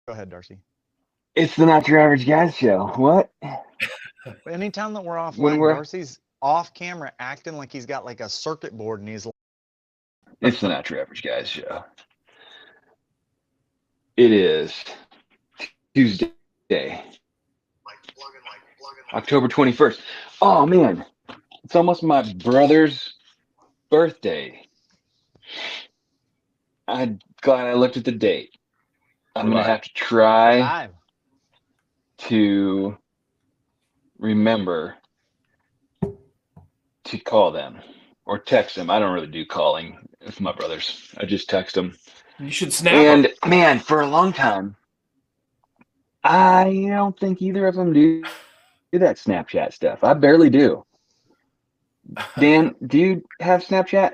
Go ahead, Darcy. It's the Not Your Average Guys show. What? Anytime that we're When offline, we're Darcy's off camera acting like he's got like a circuit board and he's like, It's the Not Your Average Guys show. It is Tuesday, October 21st. Oh man, it's almost my brother's birthday. I'm glad I looked at the date. I'm gonna Right. have to try live. to remember to call them or text them. I don't really do calling with my brothers. I just text them. You should snap them. And man, for a long time, I don't think either of them do that Snapchat stuff. I barely do. Dan, do you have Snapchat?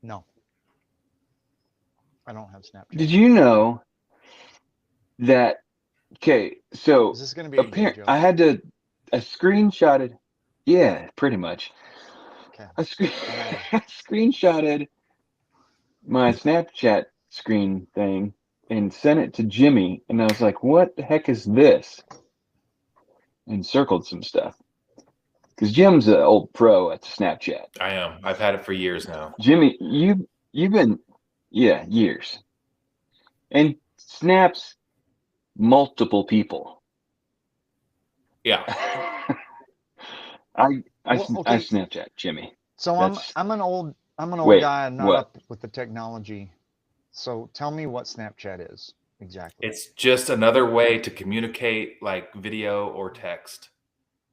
No, I don't have Did Snapchat. you know that? Okay, Is so this going to be a gay joke? I had to, I screenshotted. Yeah, pretty much. Okay. I, screen, I screenshotted my Snapchat screen thing and sent it to Jimmy, and I was like, "What the heck is this?" And circled some stuff because Jim's an old pro at Snapchat. I am. I've had it for years now. Jimmy, you've been, yeah, years, and snaps multiple people. Yeah. I Well, I okay. Snapchat Jimmy. So That's I'm an old wait, guy. I'm not what? up with the technology. So tell me what Snapchat is exactly. It's just another way to communicate like video or text.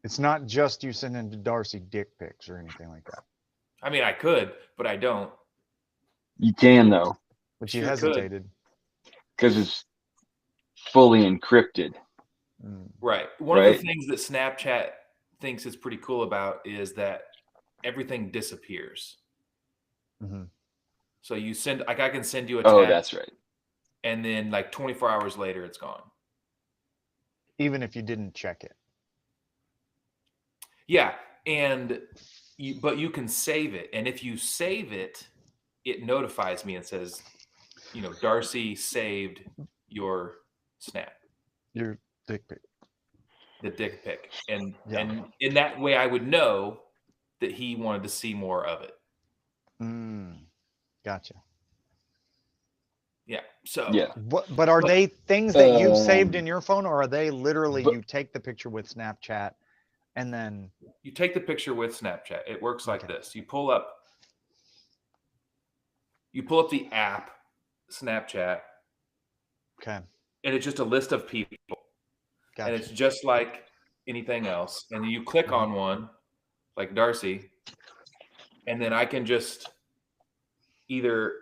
It's not just you sending to Darcy dick pics or anything like that. I mean, I could, but I don't. You can though, But you Sure could. hesitated. because it's fully encrypted. Right. One of Right? the things that Snapchat thinks is pretty cool about is that everything disappears. Mm-hmm. So you send, like, I can send you a Oh, text, that's right. and then like 24 hours later, it's gone. Even if you didn't check it. Yeah, and but you can save it, and if you save it, it notifies me and says, Darcy saved your snap, Your dick pic. the dick pic, and Yeah. and in that way, I would know that he wanted to see more of it. Gotcha. Yeah. So Yeah. But are they things that you've saved Um, in your phone, or are they literally but you take the picture with Snapchat and then you take the picture with Snapchat. It works like Okay. this: you pull up the app Snapchat, okay, and it's just a list of people, and gotcha. it's just like anything else. And you click Mhm. on one, like Darcy, and then I can just either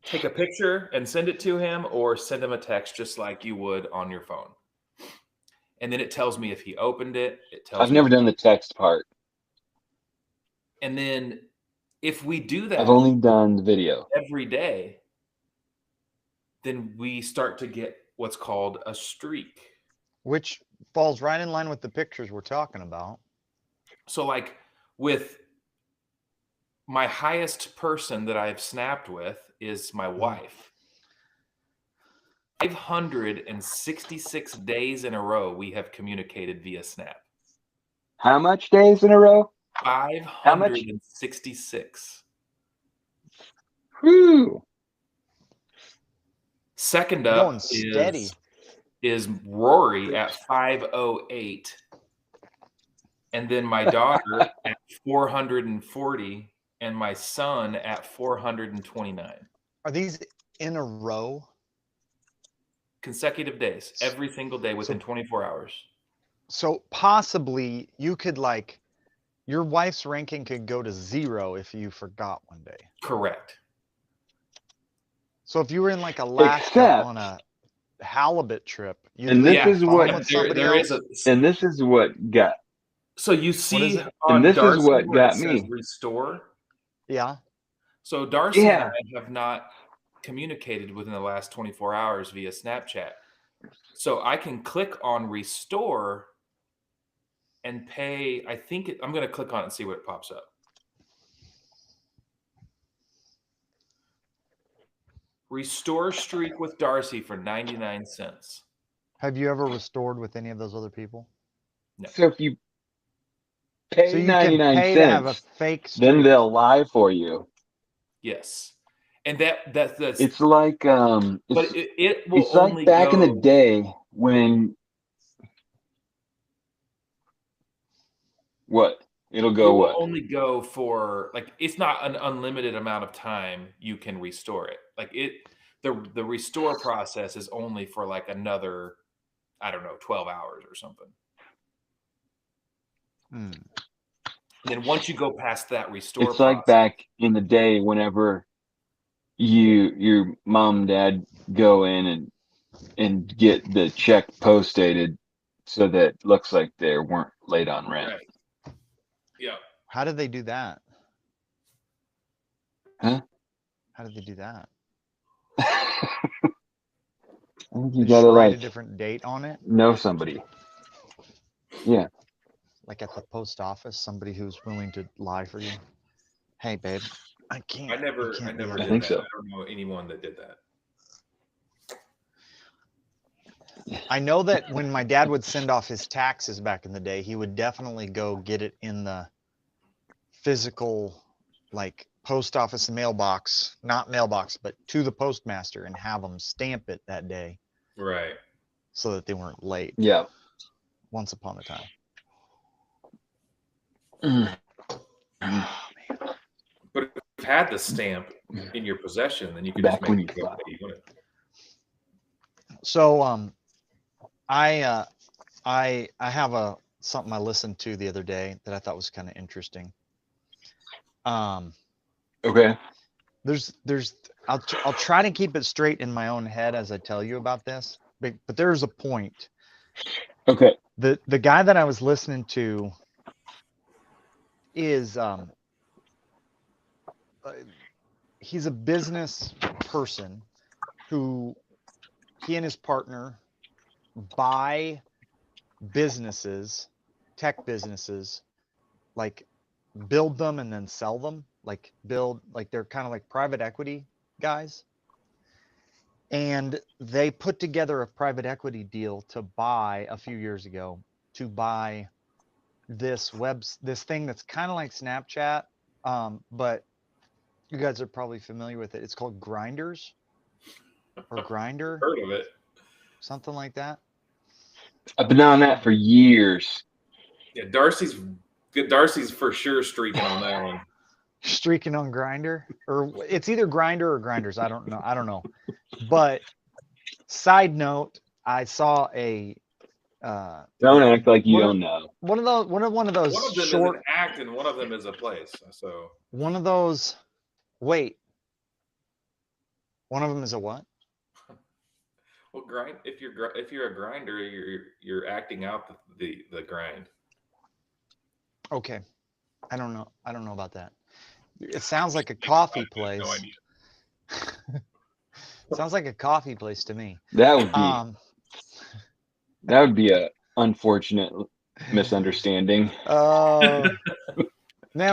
take a picture and send it to him or send him a text just like you would on your phone. And then it tells me if he opened it. It tells I've me. never done the text part. And then if we do I've that only done the video. every day, then we start to get what's called a streak. Which falls right in line with the pictures we're talking about. So like with my highest person that I've snapped with is my wife. 566 days in a row we have communicated via Snap. How much days in a row? How much? 566. Whew. Second You're going up steady. is Rory at 508. And then my daughter at 440 and my son at 429. Are these in a row? Consecutive days, every single day within 24 hours. So possibly you could your wife's ranking could go to 0 if you forgot one day. Correct. So if you were in like Alaska on a halibut trip, you'd And leave this your is phone what with somebody else. and this is what got. So you see it? on And this Darcy is what where it got says me. restore. Yeah. So Darcy and Yeah. I have not communicated within the last 24 hours via Snapchat. So I can click on restore and pay. I'm going to click on it and see what it pops up. Restore streak with Darcy for 99 cents. Have you ever restored with any of those other people? No. So if you pay So you can 99 pay to have a cents, fake then streak. they'll lie for you. Yes. And that's It's like but it will it's like only back in the go day when what? It'll it go will what? only go for like it's not an unlimited amount of time you can restore it. Like the restore process is only for like another, I don't know, 12 hours or something. Hmm. Then once you go past that restore It's like process, back in the day whenever your mom and dad go in and get the check post dated so that it looks like they weren't late on rent. right. Yeah. How did they do that? Huh? How did they do that? I think you They gotta just write like a different date on it, know somebody. Yeah. like at the post office, somebody who's willing to lie for you. Hey, babe, I can't. I never be did I think that. so. I don't know anyone that did that. I know that when my dad would send off his taxes back in the day, he would definitely go get it in the physical, like post office mailbox, not mailbox, but to the postmaster and have them stamp it that day Right. so that they weren't late Yeah. once upon a time. Mhm. But if you had the stamp in your possession, then you could Back just make when it you go thought. pay you wouldn't. So I have a something I listened to the other day that I thought was kind of interesting. Okay. There's I'll try to keep it straight in my own head as I tell you about this, but there's a point. Okay. The guy that I was listening to is he's a business person who he and his partner buy businesses, tech businesses, like build them and then sell them, like build, like they're kind of like private equity guys. And they put together a private equity deal to buy a few years ago to buy this thing that's kind of like Snapchat, but you guys are probably familiar with it. It's called Grinders or Grinder, Heard of it? something like that. I've been on that for years. Yeah, Darcy's for sure streaking on that one. Streaking on Grinder, or it's either Grinder or Grinders. I don't know. But side note, I saw a Don't act like you What are- don't know. one of those One of them short is an act and one of them is a place. So one of those wait. One of them is a what? well, grind if you're a grinder, you're acting out the grind. Okay. I don't know. I don't know about that. It sounds like a coffee place. No idea. Sounds like a coffee place to me. That would be a unfortunate misunderstanding. Man,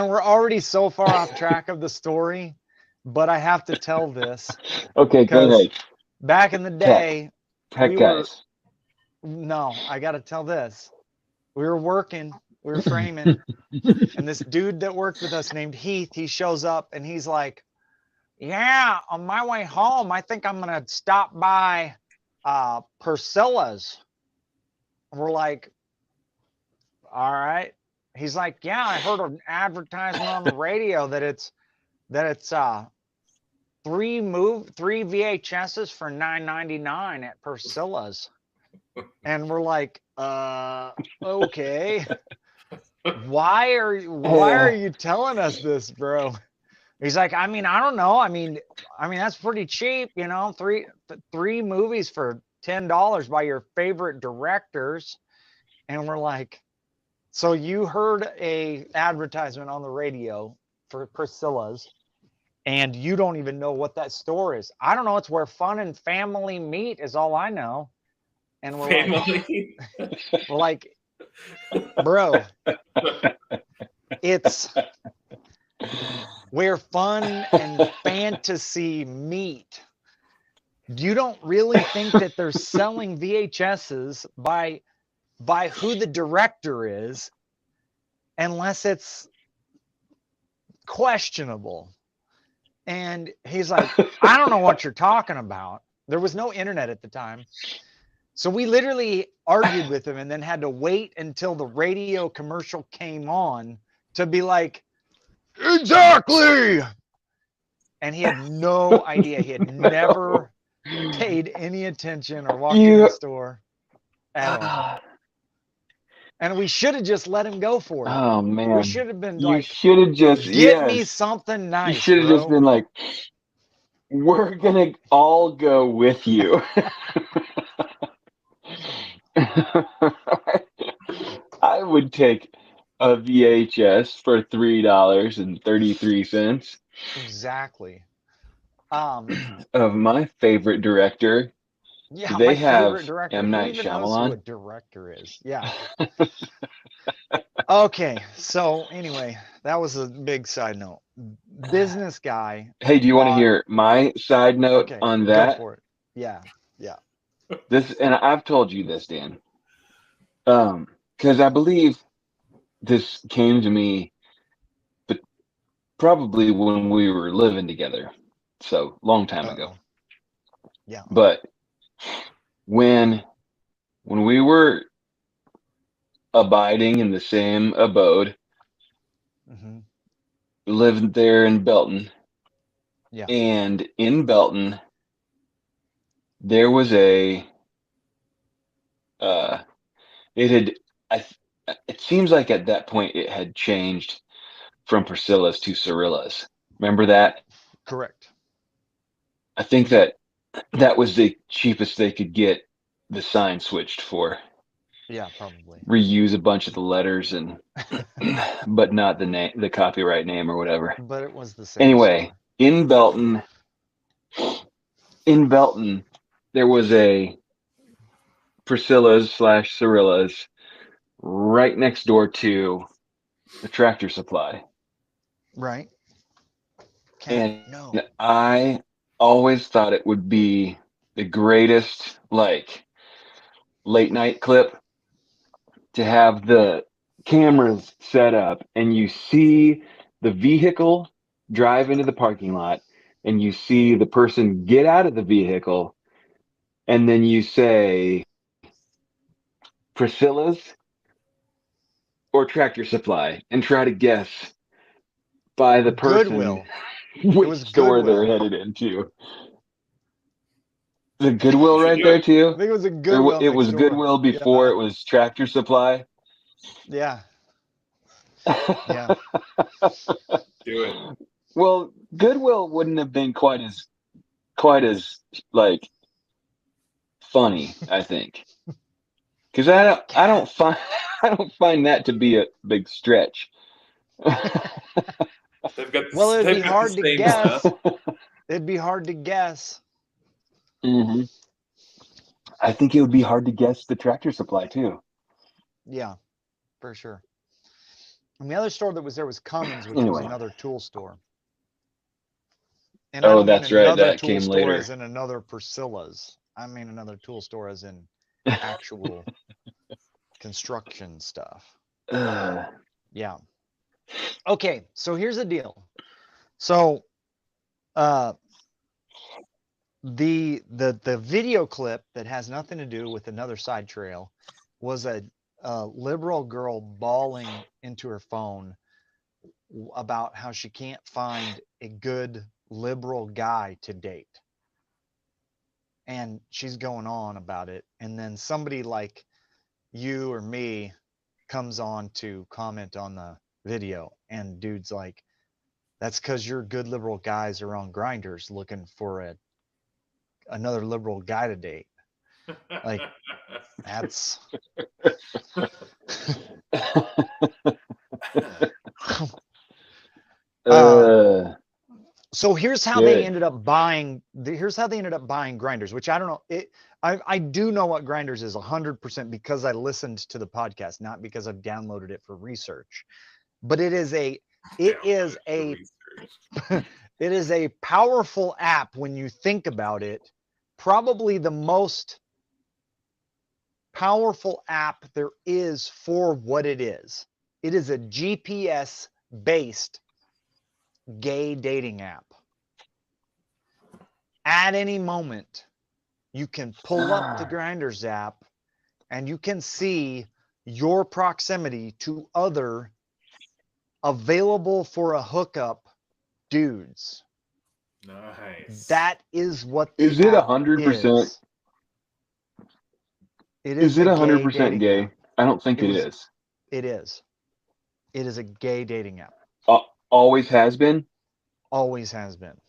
we're already so far off track of the story, but I have to tell this. Okay, go Because ahead. back in the day, Tech we guys. no, I got to tell this. We were working, we were framing, and this dude that worked with us named Heath, he shows up and he's like, yeah, on my way home, I think I'm going to stop by Priscilla's. And we're like, all right. He's like, yeah, I heard an advertisement on the radio that it's three VHSs for $9.99 at Priscilla's. And we're like, okay. Why are you telling us this, bro? He's like, I mean, I don't know. I mean, that's pretty cheap, you know, three movies for $10 by your favorite directors. And we're like, so you heard a advertisement on the radio for Priscilla's and you don't even know what that store is. I don't know. It's where fun and family meet is all I know. And we're like, bro, it's where fun and fantasy meet. You don't really think that they're selling VHSs by who the director is, unless it's questionable. And he's like, I don't know what you're talking about. There was no internet at the time. So we literally argued with him and then had to wait until the radio commercial came on to be like, exactly. And he had no idea. He had never paid any attention or walked in the store at all. And we should have just let him go for it. Oh man. We should have been You like, should have just get me something nice. You should have just been like, we're gonna all go with you. I would take a VHS for $3.33. Exactly. Of my favorite director. Yeah, they my have favorite director. M. Night Who even knows who a Shyamalan? director is? Yeah. Okay, so anyway, that was a big side note. Business guy. Hey, do you want to hear my side note on that? Go for it. Yeah, yeah. This, and I've told you this, Dan. Because I believe this came to me, but probably when we were living together, so long time ago. Yeah. But when we were abiding in the same abode, lived there in Belton. Yeah. And in Belton, there was a it seems like at that point it had changed from Priscilla's to Cirilla's. Remember that? Correct. I think that was the cheapest they could get the sign switched for. Yeah, probably. Reuse a bunch of the letters and but not the name, the copyright name or whatever. But it was the same. Anyway, store. in Belton, there was a Priscilla's / Cirilla's right next door to the Tractor Supply. Right. And I always thought it would be the greatest, like, late night clip to have the cameras set up and you see the vehicle drive into the parking lot and you see the person get out of the vehicle and then you say Priscilla's or Tractor Supply and try to guess by the person Goodwill. which store they're headed into. The Goodwill right there too? I think it was a Goodwill. It was Goodwill before it was Tractor Supply. Yeah. Yeah. Do it. Well, Goodwill wouldn't have been quite as like funny, I think. Because I don't find that to be a big stretch. Well, it'd be hard to guess. It'd be hard to guess. Mm-hmm. I think it would be hard to guess the Tractor Supply too. Yeah, for sure. And the other store that was there was Cummins, which was another tool store. And that's right. That came later. As in another Priscilla's. I mean another tool store as in actual construction stuff. Yeah. Okay, so here's the deal. So the video clip that has nothing to do with another side trail was a liberal girl bawling into her phone about how she can't find a good liberal guy to date. And she's going on about it. And then somebody like you or me comes on to comment on the video. And dude's like, that's because your good liberal guys are on Grinders looking for another liberal guy to date. Like, that's... So here's how they ended up buying. Here's how they ended up buying Grinders, which I don't know. I do know what Grinders is 100% because I listened to the podcast, not because I've downloaded it for research. But it is a it is a powerful app when you think about it probably the most powerful app there is for what it is. It is a GPS based gay dating app. At any moment, you can pull up the Grindr's app and you can see your proximity to other available for a hookup dudes. Nice. That is what the Is it app 100%? is. It Is it a 100% dating gay? app. I don't think it was- is. It is. It is a gay dating app. Always has been. Always has been.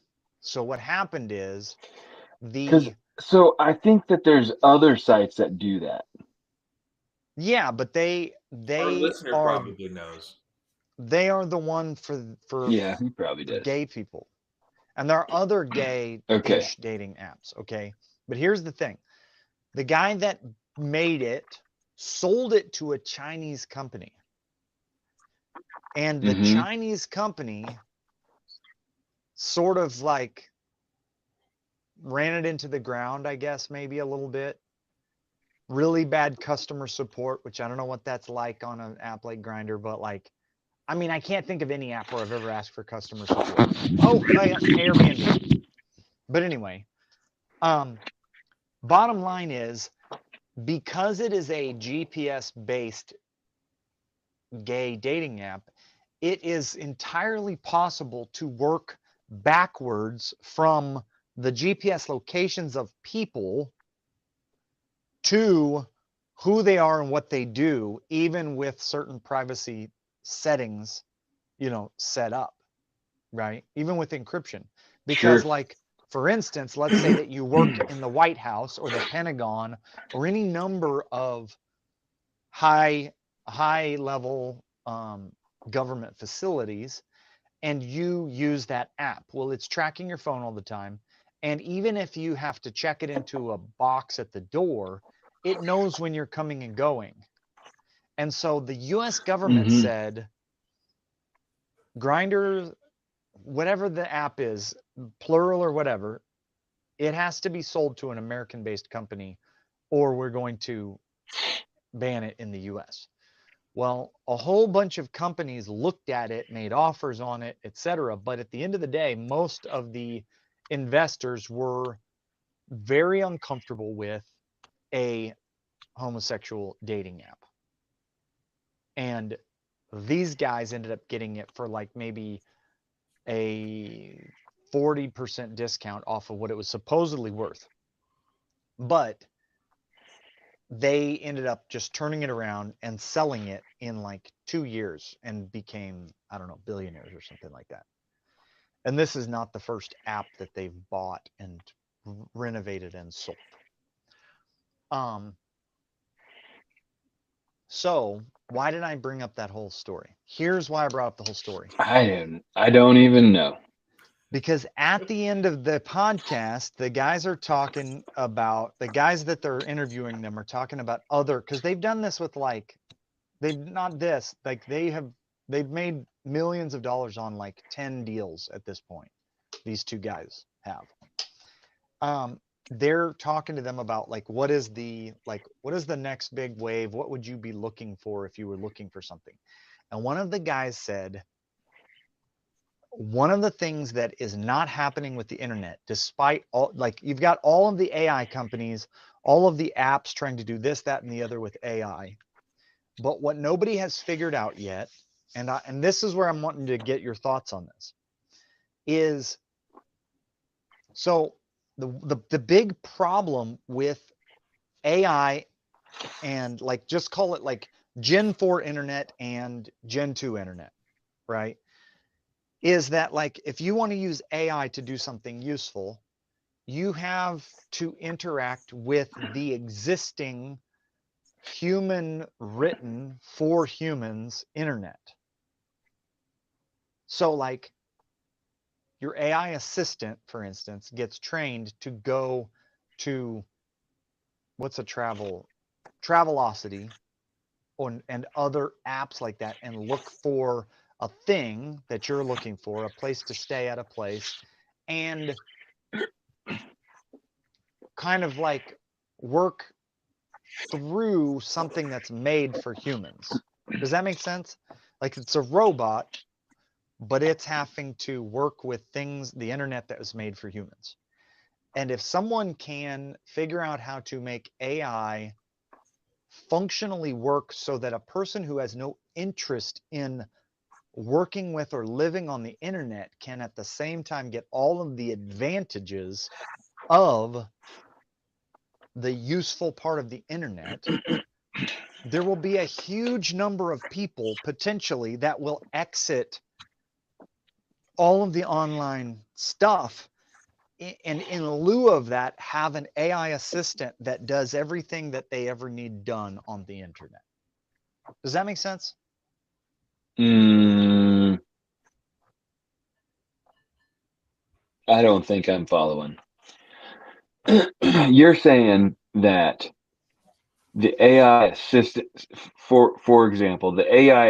So what happened is So I think that there's other sites that do that. yeah, but they Our listener are probably knows. they are the one for Yeah, he probably for does. gay people. And there are other gay-ish Okay. dating apps, okay? But here's the thing. The guy that made it sold it to a Chinese company. And the Mhm. Chinese company sort of like ran it into the ground, I guess, maybe a little bit. Really bad customer support, which I don't know what that's like on an app like Grindr, but like, I mean, I can't think of any app where I've ever asked for customer support. Oh, Airbnb. But anyway, bottom line is, because it is a GPS based gay dating app, it is entirely possible to work backwards from the GPS locations of people to who they are and what they do, even with certain privacy settings, set up, right? Even with encryption. Because, Sure. like, for instance, let's say that you work in the White House or the Pentagon or any number of high level government facilities, and you use that app. Well, it's tracking your phone all the time. And even if you have to check it into a box at the door, it knows when you're coming and going. And so the US government Mhm. said, Grindr, whatever the app is, plural or whatever, it has to be sold to an American based company or we're going to ban it in the US. Well, a whole bunch of companies looked at it, made offers on it, etc. But at the end of the day, most of the investors were very uncomfortable with a homosexual dating app. And these guys ended up getting it for like maybe a 40% discount off of what it was supposedly worth. But they ended up just turning it around and selling it in like 2 years and became, I don't know, billionaires or something like that. And this is not the first app that they've bought and renovated and sold. So why did I bring up that whole story? Here's why I brought up the whole story. I don't even know. Because at the end of the podcast, the guys are talking about, the guys that they're interviewing them are talking about because they've done this with like, they've made millions of dollars on like 10 deals at this point. These two guys have. They're talking to them about like, what is the next big wave? What would you be looking for if you were looking for something? And one of the guys said, one of the things that is not happening with the internet, despite all, like, you've got all of the AI companies, all of the apps trying to do this, that, and the other with AI. But what nobody has figured out yet, and this is where I'm wanting to get your thoughts on this, is so the big problem with AI and like just call it like Gen 4 internet and Gen 2 internet, right? Is that like if you want to use AI to do something useful, you have to interact with the existing human written for humans internet. So like your AI assistant, for instance, gets trained to go to what's a Travelocity and other apps like that and look for a thing that you're looking for, a place to stay at a place. And kind of like work through something that's made for humans. Does that make sense? Like it's a robot, but it's having to work with things, the internet that was made for humans. And if someone can figure out how to make AI functionally work so that a person who has no interest in working with or living on the internet can at the same time get all of the advantages of the useful part of the internet, there will be a huge number of people potentially that will exit all of the online stuff and in lieu of that have an AI assistant that does everything that they ever need done on the internet. Does that make sense? I don't think I'm following. You're saying that the AI assistant, for example, the AI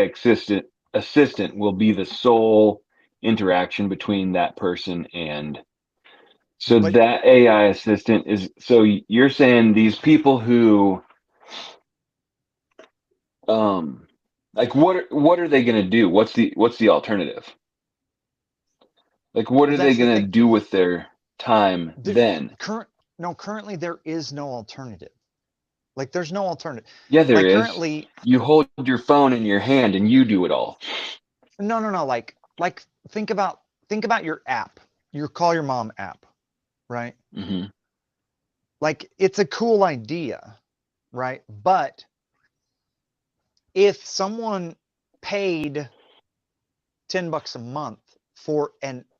assistant will be the sole interaction between that person and. So But that AI assistant is. So you're saying these people who, like what are they going to do? What's the alternative? Like what well, are they that's the going to thing. do with their time then? Currently there is no alternative. Like there's no alternative. Yeah, there Like is. currently, You hold your phone in your hand and you do it all. no. Like think about your app, your call your mom app, right? Hmm. Like it's a cool idea, right? But if someone paid $10 a month for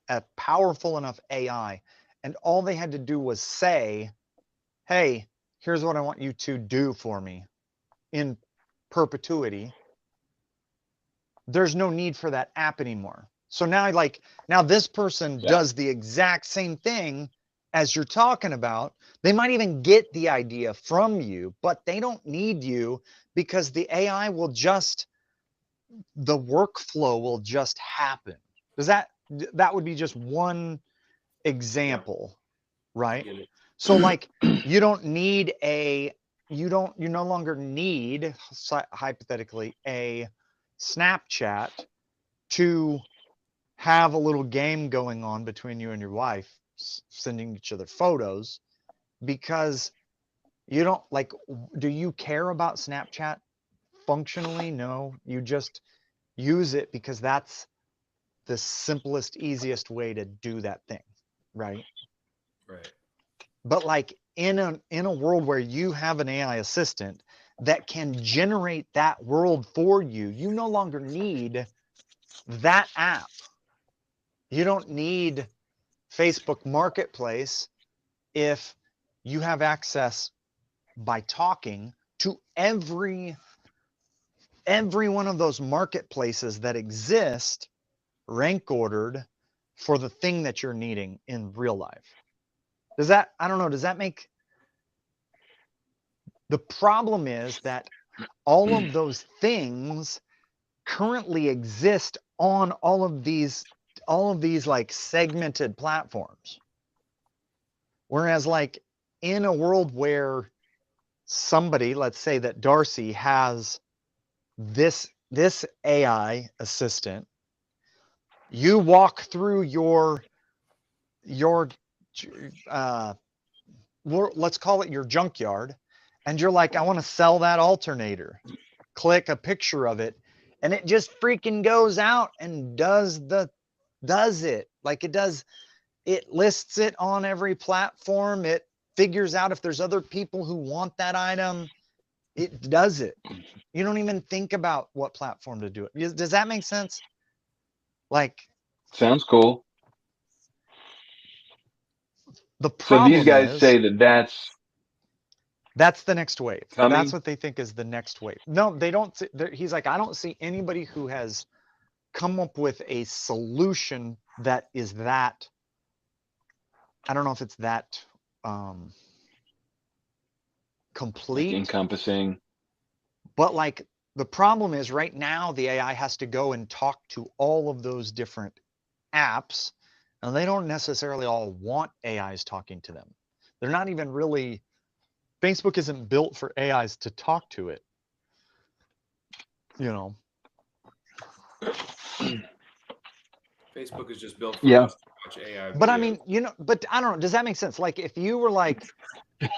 a powerful enough AI, and all they had to do was say, "Hey, here's what I want you to do for me," in perpetuity, there's no need for that app anymore. So now this person Yeah. does the exact same thing as you're talking about. They might even get the idea from you, but they don't need you because the AI will just, the workflow will just happen. That would be just one example, right? So like you don't need you no longer need hypothetically a Snapchat to have a little game going on between you and your wife, sending each other photos, because you don't like, do you care about Snapchat functionally? No, you just use it because that's the simplest, easiest way to do that thing, right? Right. But like in a world where you have an AI assistant that can generate that world for you, you no longer need that app. You don't need Facebook Marketplace if you have access by talking to every one of those marketplaces that exist, rank ordered for the thing that you're needing in real life. Does that, I don't know, does that make, the problem is that all of those things currently exist on all of these like segmented platforms. Whereas like in a world where somebody, let's say that Darcy has this AI assistant, you walk through your uh let's call it your junkyard, and you're like, I want to sell that alternator. Click a picture of it, and it just freaking goes out and does it. Like it lists it on every platform. It figures out if there's other people who want that item. It does it. You don't even think about what platform to do it. Does that make sense? Like, Sounds cool. the So these problem guys is say that that's the next wave. coming. That's what they think is the next wave. No, they don't. He's like, I don't see anybody who has come up with a solution that is that, I don't know if it's that complete, Like encompassing. but like the problem is right now the AI has to go and talk to all of those different apps, and they don't necessarily all want AIs talking to them. They're not even really. Facebook isn't built for AIs to talk to it. You know. Facebook is just built for Yeah. us to watch AI. But I videos. mean, but I don't know. Does that make sense? Like if you were like,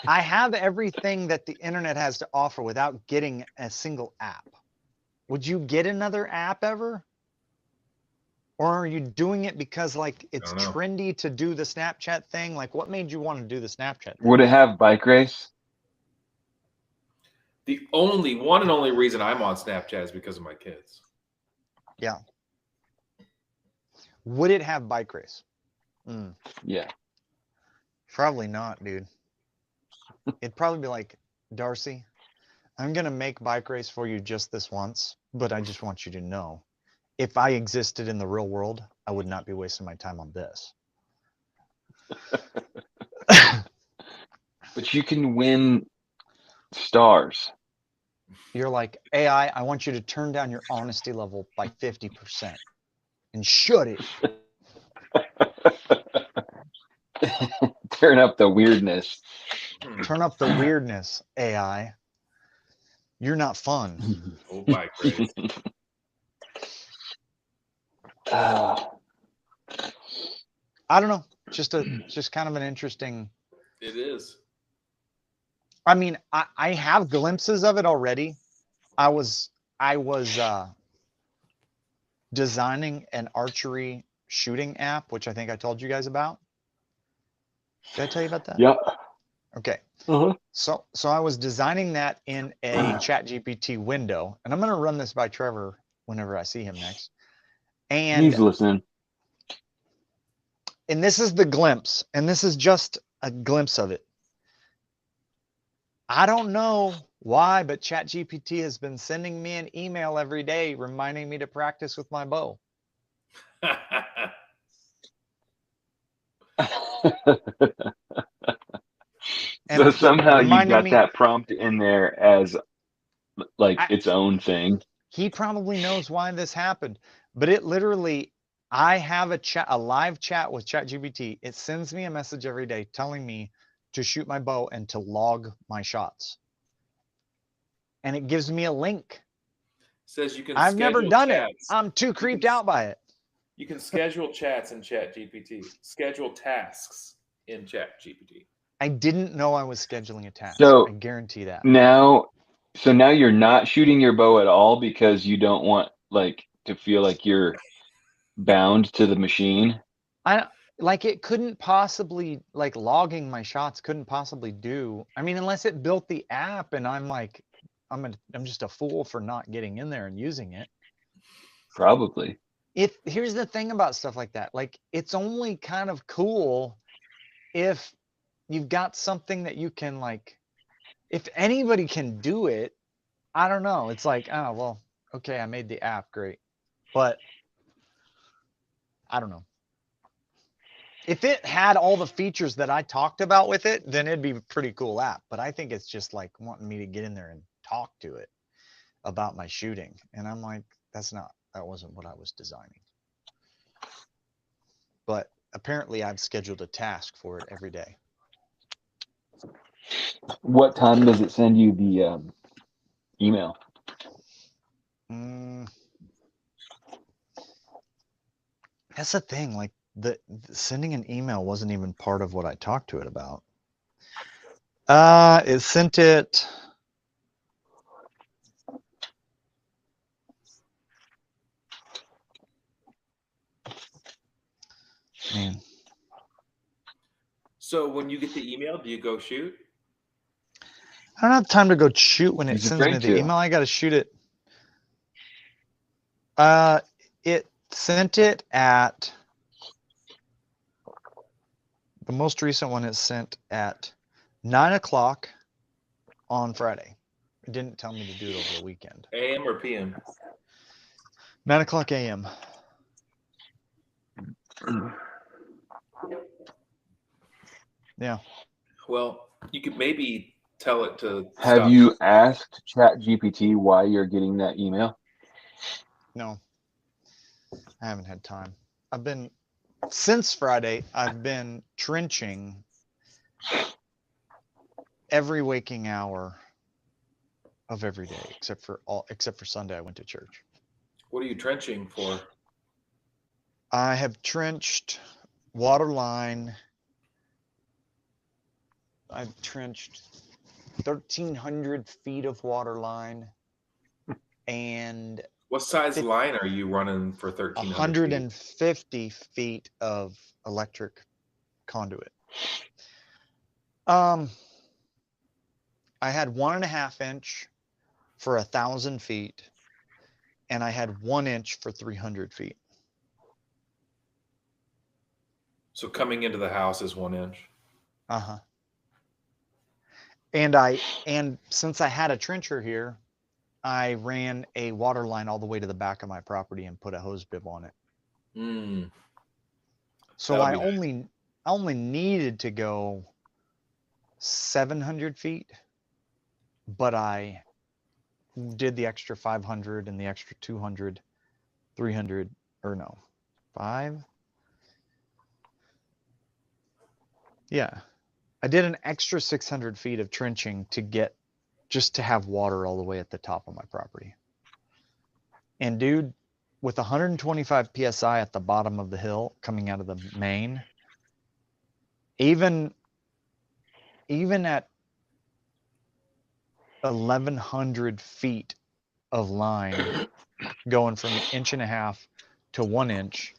I have everything that the internet has to offer without getting a single app, would you get another app ever? Or are you doing it because like it's don't know. trendy to do the Snapchat thing? Like what made you want to do the Snapchat thing? Would it have bike race? The only one and only reason I'm on Snapchat is because of my kids. Yeah. Would it have bike race? Yeah. Probably not, dude. It'd probably be like, Darcy, I'm going to make bike race for you just this once, but I just want you to know, if I existed in the real world, I would not be wasting my time on this. But you can win stars. You're like, AI, I want you to turn down your honesty level by 50% and shut it. Turn up the weirdness. Turn up the weirdness, AI. You're not fun. Oh, bike race. I don't know. Just kind of an interesting. It is. I mean, I have glimpses of it already. I was designing an archery shooting app, which I think I told you guys about. Did I tell you about that? Yep. Okay. Uh-huh. So I was designing that in a ChatGPT window, and I'm going to run this by Trevor whenever I see him next. And He's listening. And this is the glimpse, and this is just a glimpse of it. I don't know why, but ChatGPT has been sending me an email every day reminding me to practice with my bow. So somehow you got me, that prompt in there as like its own thing. He probably knows why this happened, but it literally, I have a live chat with ChatGPT. It sends me a message every day telling me to shoot my bow and to log my shots. And it gives me a link. Says you can. I've never done chats. it. I'm too creeped out by it. You can schedule chats in ChatGPT. Schedule tasks in ChatGPT. I didn't know I was scheduling a task. So I guarantee that. Now you're not shooting your bow at all because you don't want like to feel like you're bound to the machine. It couldn't possibly, like, logging my shots couldn't possibly do. I mean, unless it built the app and I'm like, I'm just a fool for not getting in there and using it. Probably. Here's the thing about stuff like that. Like, it's only kind of cool if you've got something that you can, like, if anybody can do it, I don't know. It's like, oh, well, okay, I made the app, great. But I don't know. If it had all the features that I talked about with it, then it'd be a pretty cool app. But I think it's just like wanting me to get in there and talk to it about my shooting. And I'm like, that wasn't what I was designing. But apparently I've scheduled a task for it every day. What time does it send you the email? That's the thing. Like the sending an email wasn't even part of what I talked to it about. It sent it. Man. So when you get the email, do you go shoot? I don't have time to go shoot when it He's sends me afraid the to. email. I got to shoot it. It sent it at the most recent one. It sent at 9 o'clock on Friday. It didn't tell me to do it over the weekend. AM or PM? 9 o'clock AM. Yeah. Well, you could maybe tell it to. Have you asked ChatGPT why you're getting that email? No, I haven't had time. Since Friday, I've been trenching every waking hour of every day, except for Sunday. I went to church. What are you trenching for? I have trenched water line. I've trenched 1,300 feet of water line and What size line are you running for 1,300 feet? 150 feet of electric conduit. I had 1.5 inch for 1,000 feet, and I had 1 inch for 300 feet. So coming into the house is 1 inch. Uh-huh. And since I had a trencher here, I ran a water line all the way to the back of my property and put a hose bib on it. Mm. So I only needed to go 700 feet, but I did the extra 500 and the extra 200, 300, or no, 5. Yeah. I did an extra 600 feet of trenching just to have water all the way at the top of my property. And dude, with 125 PSI at the bottom of the hill coming out of the main, even at 1,100 feet of line going from 1.5 inches to 1 inch,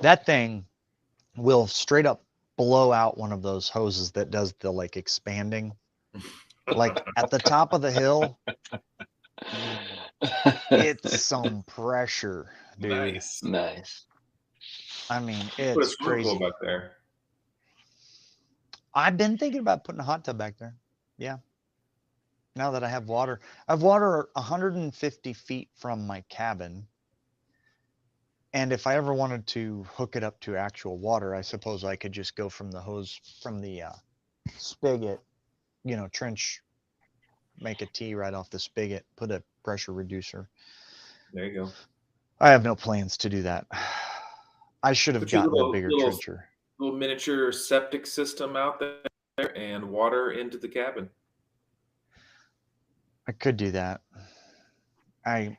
that thing will straight up blow out one of those hoses that does the like expanding. Like at the top of the hill, it's some pressure, dude. Nice. Nice. I mean, Put a it's swimming pool crazy. back there. I've been thinking about putting a hot tub back there. Yeah. Now that I have water, I have water 150 feet from my cabin. And if I ever wanted to hook it up to actual water, I suppose I could just go from the hose, from the spigot, trench, make a tee right off the spigot, put a pressure reducer. There you go. I have no plans to do that. I should have Put your gotten a bigger trencher. Little miniature septic system out there and water into the cabin. I could do that. I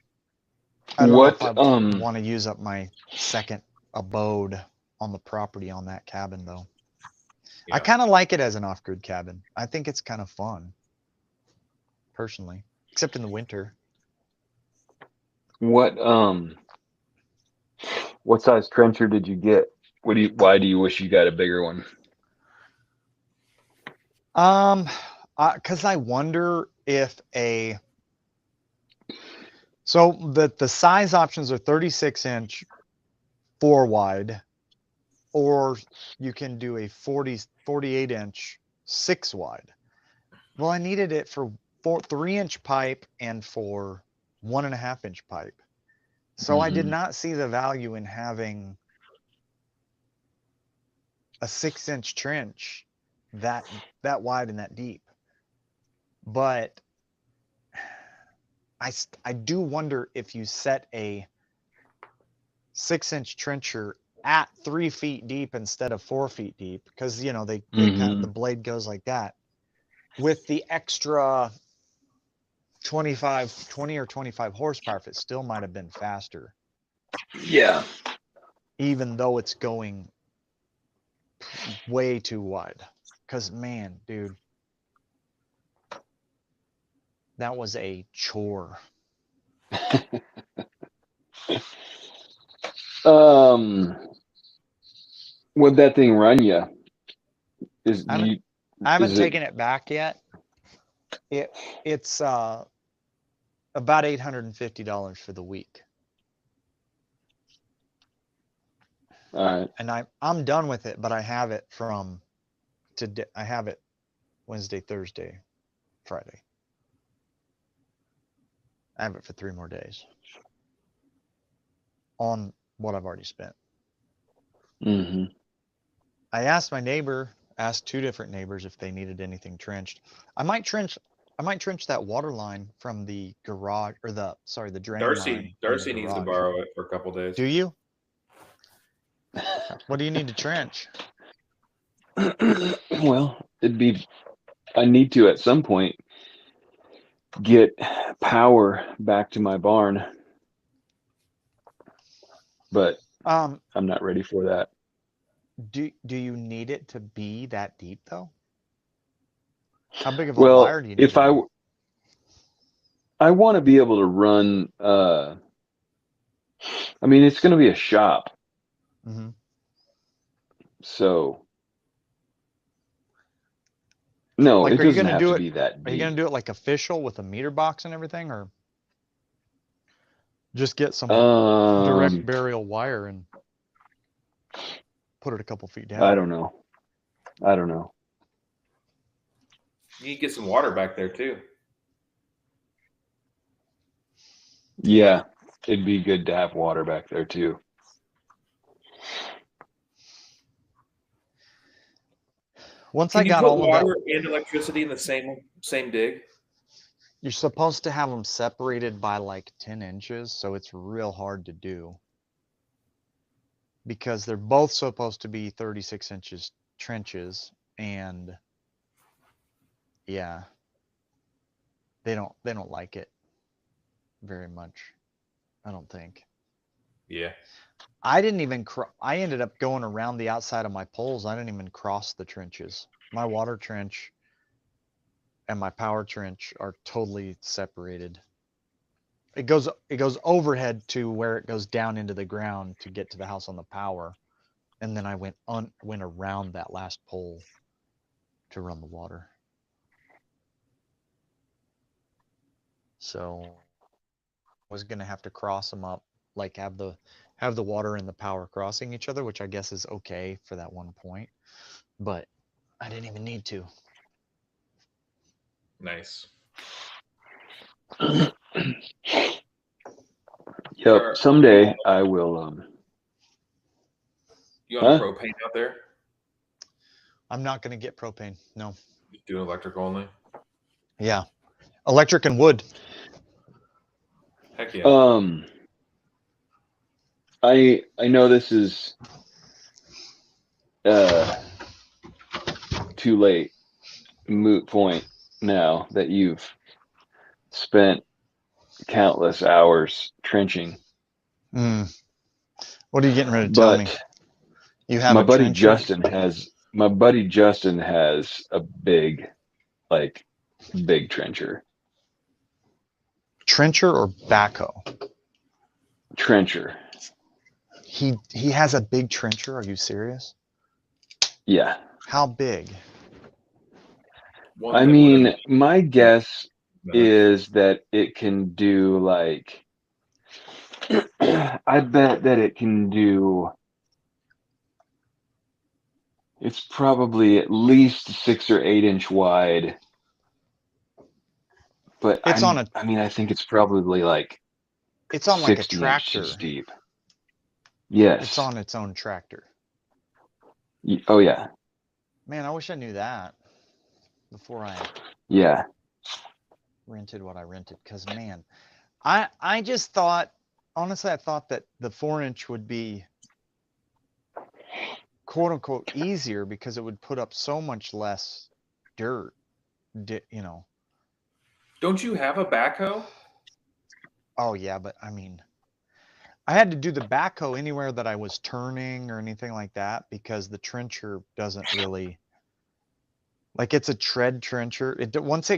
don't know if I want to use up my second abode on the property on that cabin, though. Yeah. I kind of like it as an off-grid cabin. I think it's kind of fun, personally, except in the winter. What size trencher did you get? Why do you wish you got a bigger one? Because I wonder if so the size options are 36 inch 4 wide, or you can do a 48 inch 6 wide. Well, I needed it for 3 inch pipe and for 1.5 inch pipe. So I did not see the value in having a 6 inch trench that wide and that deep. But I do wonder if you set a 6 inch trencher at 3 feet deep instead of 4 feet deep, because they kind of, the blade goes like that, with the extra 20 or 25 horsepower, if it still might have been faster. Yeah. Even though it's going way too wide. Because, man, dude, that was a chore. What'd that thing run you? I haven't taken it back yet. It's about $850 for the week. All right. And I'm done with it, but I have it from today. I have it Wednesday, Thursday, Friday. I have it for 3 more days on what I've already spent. Mm-hmm. I asked 2 different neighbors if they needed anything trenched. I might trench that water line from the garage, or the drain line. Darcy needs to borrow it for a couple days. Do you? What do you need to trench? Well, it'd be I need to at some point get power back to my barn, but Um, I'm not ready for that. do you need it to be that deep though? How big of a Well, wire do you need if to run? I want to be able to run, I mean, it's going to be a shop, Mm-hmm. so no, Like, it are you doesn't gonna have do to it? be that Are you gonna deep. do it like official with a meter box and everything, or just get some direct Um, burial wire and put it a couple feet I down? don't know. I don't know. You can get some water back there too. Yeah, it'd be good to have water back there too. Once I Can you got put all of that, water and electricity in the same dig? you're supposed to have them separated by like 10 inches, so it's real hard to do because they're both supposed to be 36 inches trenches, and yeah, they don't like it very much, I don't think. Yeah. I didn't even I ended up going around the outside of my poles. I didn't even cross the trenches. My water trench and my power trench are totally separated. It goes overhead to where it goes down into the ground to get to the house on the power, and then I went around that last pole to run the water. So I was gonna have to cross them up, like have the water and the power crossing each other, which I guess is okay for that one point, but I didn't even need to. Nice. Yep, Are someday I will. you on Huh? propane out there? I'm not gonna get propane. No. Just doing electric only? Yeah, electric and wood. Heck yeah. I know this is too late, moot point now that you've spent countless hours trenching, Mm. What are you getting ready to tell me? but You have a trencher? my buddy Justin has a like big trencher. Trencher or backhoe? Trencher. He has a big trencher. Are you serious? Yeah. How big? One I that would mean, my guess no. is that it can do like I bet that it can do it's probably at least 6 or 8 inch wide, but It's on a. I mean I think it's probably like It's on like a 60 tractor. inches deep. It's Yes. on its own tractor. Oh yeah. Man, I wish I knew that before I Yeah. rented what I rented. Cause man, I just thought, honestly, I thought that the 4-inch would be quote unquote easier because it would put up so much less dirt. You know. Don't you have a backhoe? Oh yeah, but I mean, I had to do the backhoe anywhere that I was turning or anything like that because the trencher doesn't really, like, it's a tread trencher. Once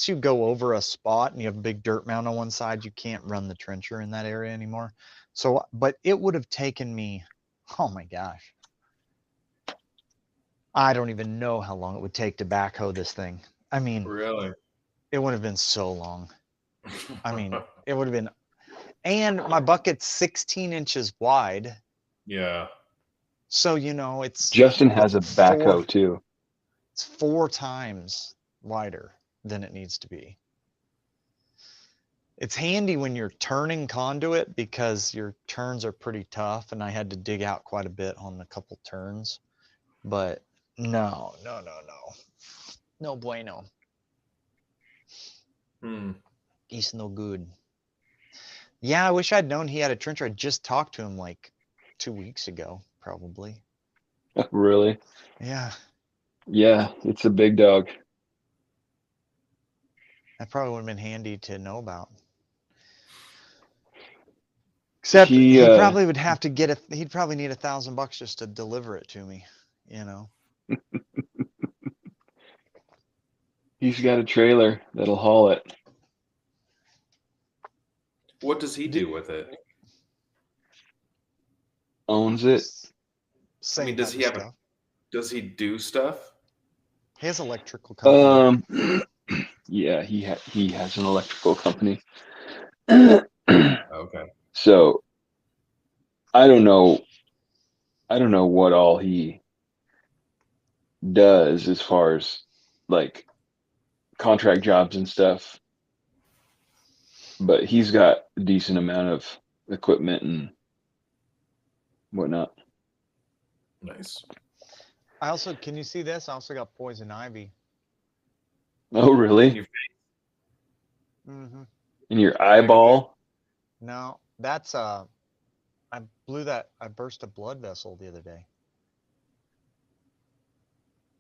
you go over a spot and you have a big dirt mound on one side, you can't run the trencher in that area anymore. So, but it would have taken me, oh my gosh, I don't even know how long it would take to backhoe this thing. I mean, Really? it would have been so long. I mean, it would have been, and my bucket's 16 inches wide. Yeah. So, it's Justin has a four, backhoe too. it's 4 times wider than it needs to be. It's handy when you're turning conduit because your turns are pretty tough, and I had to dig out quite a bit on a couple turns. But no. No bueno. Hmm. He's no good. Yeah, I wish I'd known he had a trencher. I just talked to him like 2 weeks ago, probably. Really? Yeah. Yeah, it's a big dog. That probably would have been handy to know about. Except He, he probably would have to get he'd probably need $1,000 just to deliver it to me, you know. He's got a trailer that'll haul it. What does he do with it? Owns it. Same I mean, does type he of have stuff. does he do stuff? He has electrical company. Yeah, he has an electrical company. Okay. So I don't know what all he does as far as like contract jobs and stuff, but he's got a decent amount of equipment and whatnot. Nice. I also, can you see this? I also got poison ivy. Oh, really? In your Mm-hmm. In your eyeball? No, that's I burst a blood vessel the other day.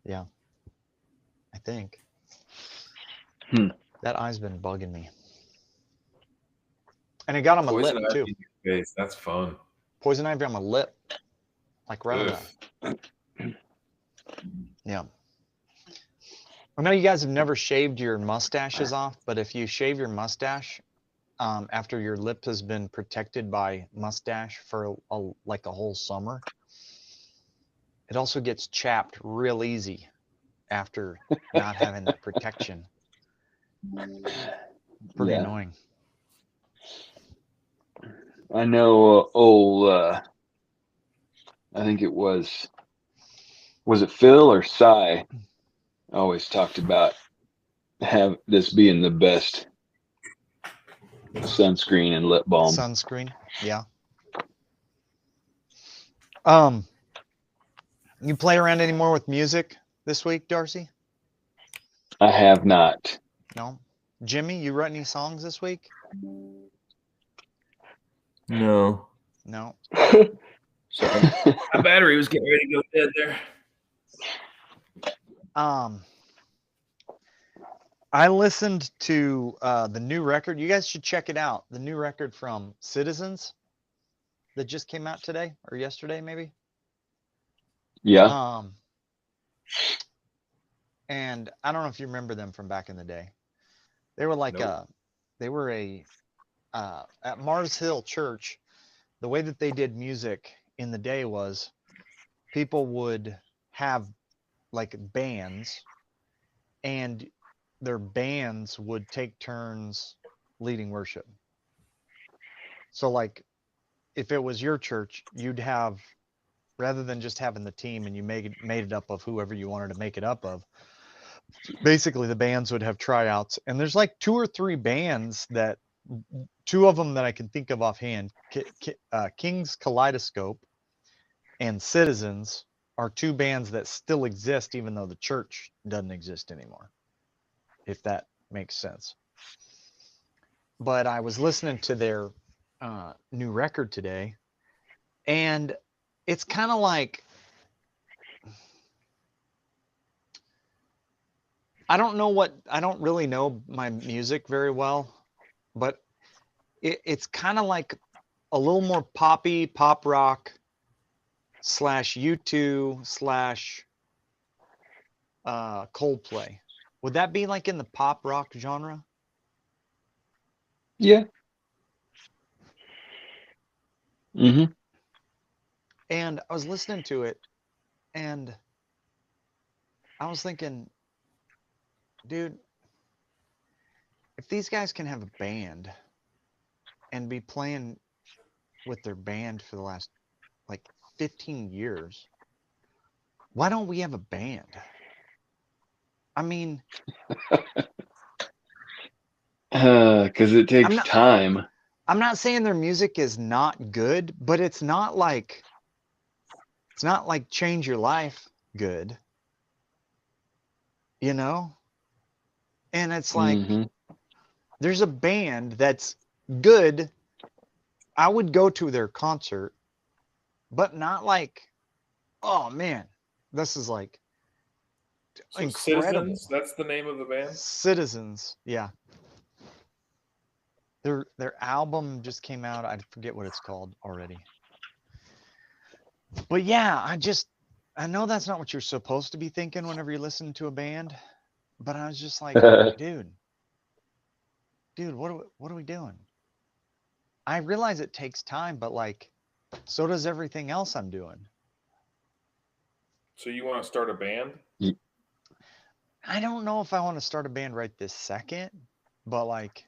Yeah. I think. That eye's been bugging me. And it got on my lip poison ivy too. in your face. That's fun. Poison ivy on my lip. Like right on Ugh. that. Yeah. I know you guys have never shaved your mustaches off, but if you shave your mustache after your lip has been protected by mustache for like a whole summer, it also gets chapped real easy after not having that protection. Pretty annoying. I know I think it was it Phil or Cy always talked about have this being the best sunscreen and lip balm. Sunscreen, yeah. You play around any more with music this week, Darcy? I have not. No. Jimmy, you wrote any songs this week? No. No. Sorry. My battery was getting ready to go dead there. I listened to the new record. You guys should check it out. The new record from Citizens that just came out today or yesterday, maybe. Yeah. And I don't know if you remember them from back in the day. They were like Nope. at Mars Hill Church. The way that they did music in the day was people would have like bands, and their bands would take turns leading worship. So like if it was your church, you'd have, rather than just having the team and you made it up of whoever you wanted to make it up of, basically the bands would have tryouts. And there's like 2 or 3 bands that, 2 of them that I can think of offhand, King's Kaleidoscope and Citizens are 2 bands that still exist even though the church doesn't exist anymore, if that makes sense. But I was listening to their new record today, and it's kind of like, I don't really know my music very well, but it's kind of like a little more poppy, pop rock / U2 / Coldplay. Would that be like in the pop rock genre? Yeah. Mm-hmm. And I was listening to it, and I was thinking, dude, if these guys can have a band and be playing with their band for the last like 15 years, why don't we have a band? I mean, because it takes time. I'm not saying their music is not good, but it's not like Change Your Life good, you know? And it's like, there's a band that's good. I would go to their concert, but not like, oh man, this is like So incredible. Citizens, that's the name of the band? Citizens, yeah. Their album just came out. I forget what it's called already. But yeah, I know that's not what you're supposed to be thinking whenever you listen to a band, but I was just like, dude, what are we doing? I realize it takes time, but like, so does everything else I'm doing. So you want to start a band? I don't know if I want to start a band right this second, but like,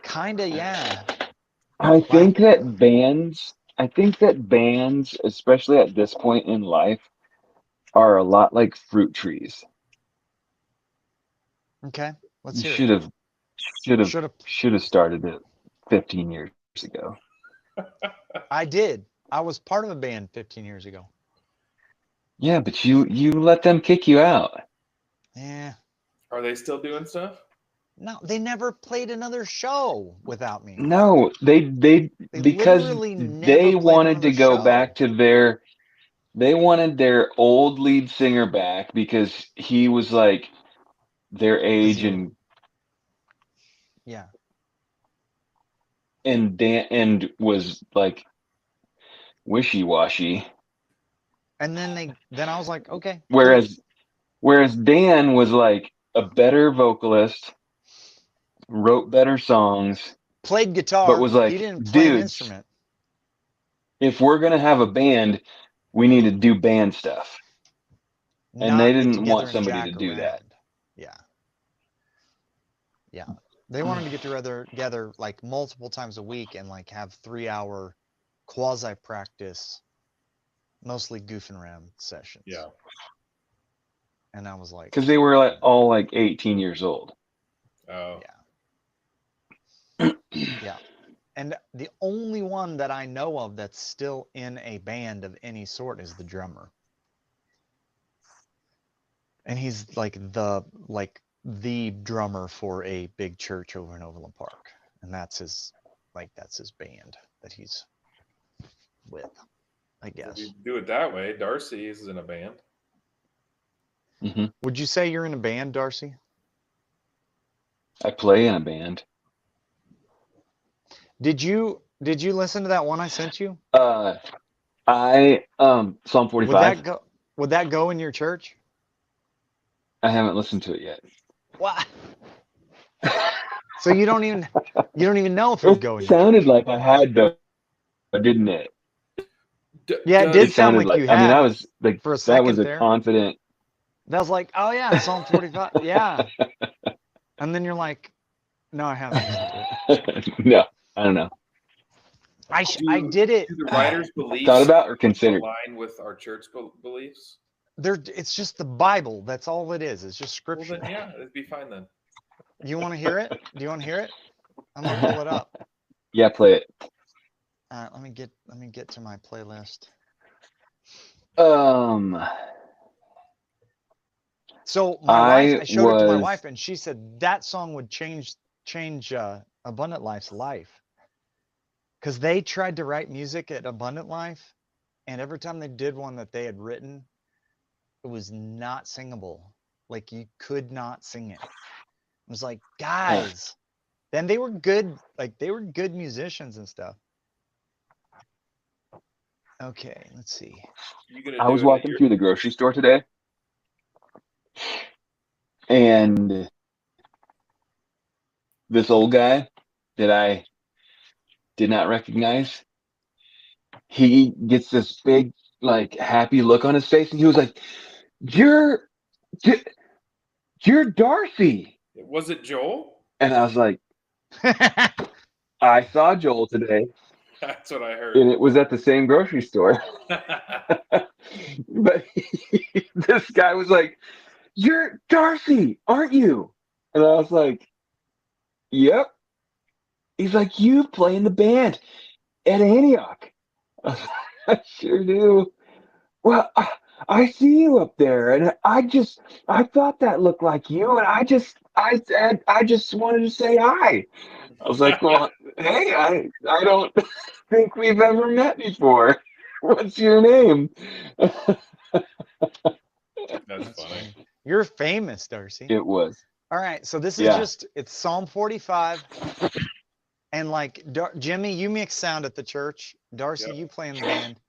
kinda, yeah. I think that bands, especially at this point in life, are a lot like fruit trees. Okay, let's You hear should it. have should have Should have. should have started it 15 years ago. I did. I was part of a band 15 years ago. Yeah, but you let them kick you out. Yeah. Are they still doing stuff? No, they never played another show without me. No, they because Literally never they played wanted to another go show. back to they wanted their old lead singer back because he was like their age Yeah. and was like wishy-washy. And then I was like, okay, cool. Whereas Dan was like a better vocalist, wrote better songs, Played guitar. but was He like, didn't play an dudes, instrument. if we're gonna have a band, we need to do band stuff. And Not they get didn't together want and somebody jack to do that. around. Yeah. Yeah. They wanted to get together like multiple times a week and like have 3-hour quasi practice, mostly goofing around sessions. Yeah. And I was like, Because they were like all like 18 years old. Oh. yeah. Yeah. And the only one that I know of that's still in a band of any sort is the drummer. And he's like the drummer for a big church over in Overland Park. And that's his band that he's with, I If guess. you do it that way, Darcy is in a band. Mm-hmm. Would you say you're in a band, Darcy? I play in a band. Did you listen to that one I sent you? Psalm 45. Would that go in your church? I haven't listened to it yet. What? So you don't even know if it would go in It your sounded church. like I had though, didn't it? Yeah, it did It sound sounded like you I mean, had I was like, for a that second was a there. confident. That was like, oh yeah, Psalm 45. Yeah. And then you're like, no, I haven't listened to it. No, I don't know. I did it. Do the writers' beliefs Thought about or considered? align with our church beliefs? It's just the Bible. That's all it is. It's just scripture. Well, then, yeah, it'd be fine then. You want to hear it? Do you want to hear it? I'm gonna pull it up. Yeah, play it. Let me get to my playlist. So I showed it to my wife, and she said that song would change Abundant Life's life, because they tried to write music at Abundant Life, and every time they did one that they had written, it was not singable. Like you could not sing it. It was like, guys. Then they were good, like they were good musicians and stuff. Okay, let's see. I was walking through the grocery store today, and this old guy that I did not recognize, he gets this big, like, happy look on his face, and he was like, You're Darcy. Was it Joel? And I was like, I saw Joel today. That's what I heard. And it was at the same grocery store. But this guy was like, You're Darcy, aren't you? And I was like, Yep. He's like, You play in the band at Antioch. I sure do. Well, I see you up there, and I thought that looked like you, and I just wanted to say hi. I was like, well, hey, I don't think we've ever met before. What's your name? That's funny. You're famous, Darcy. It was. All right, so this is Yeah. just, it's Psalm 45. And like, Jimmy, you mix sound at the church. Darcy, Yep. you play in the band.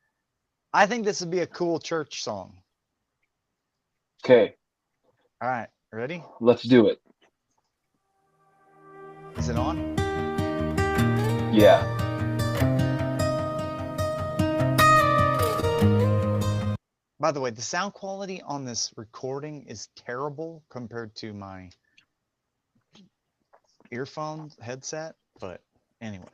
I think this would be a cool church song. Okay, All right, ready? let's do it. Is it on? Yeah. By the way, the sound quality on this recording is terrible compared to my earphone headset, but anyway.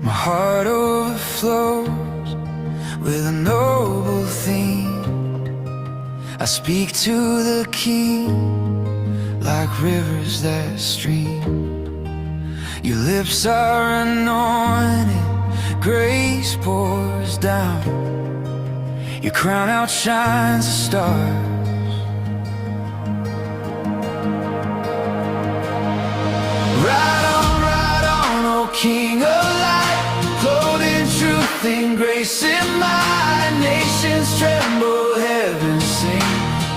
My heart overflows with a noble theme. I speak to the King like rivers that stream. Your lips are anointed, grace pours down. Your crown outshines the stars. Ride on, oh King of light, clothed in truth and grace in my nations tremble, heaven sing,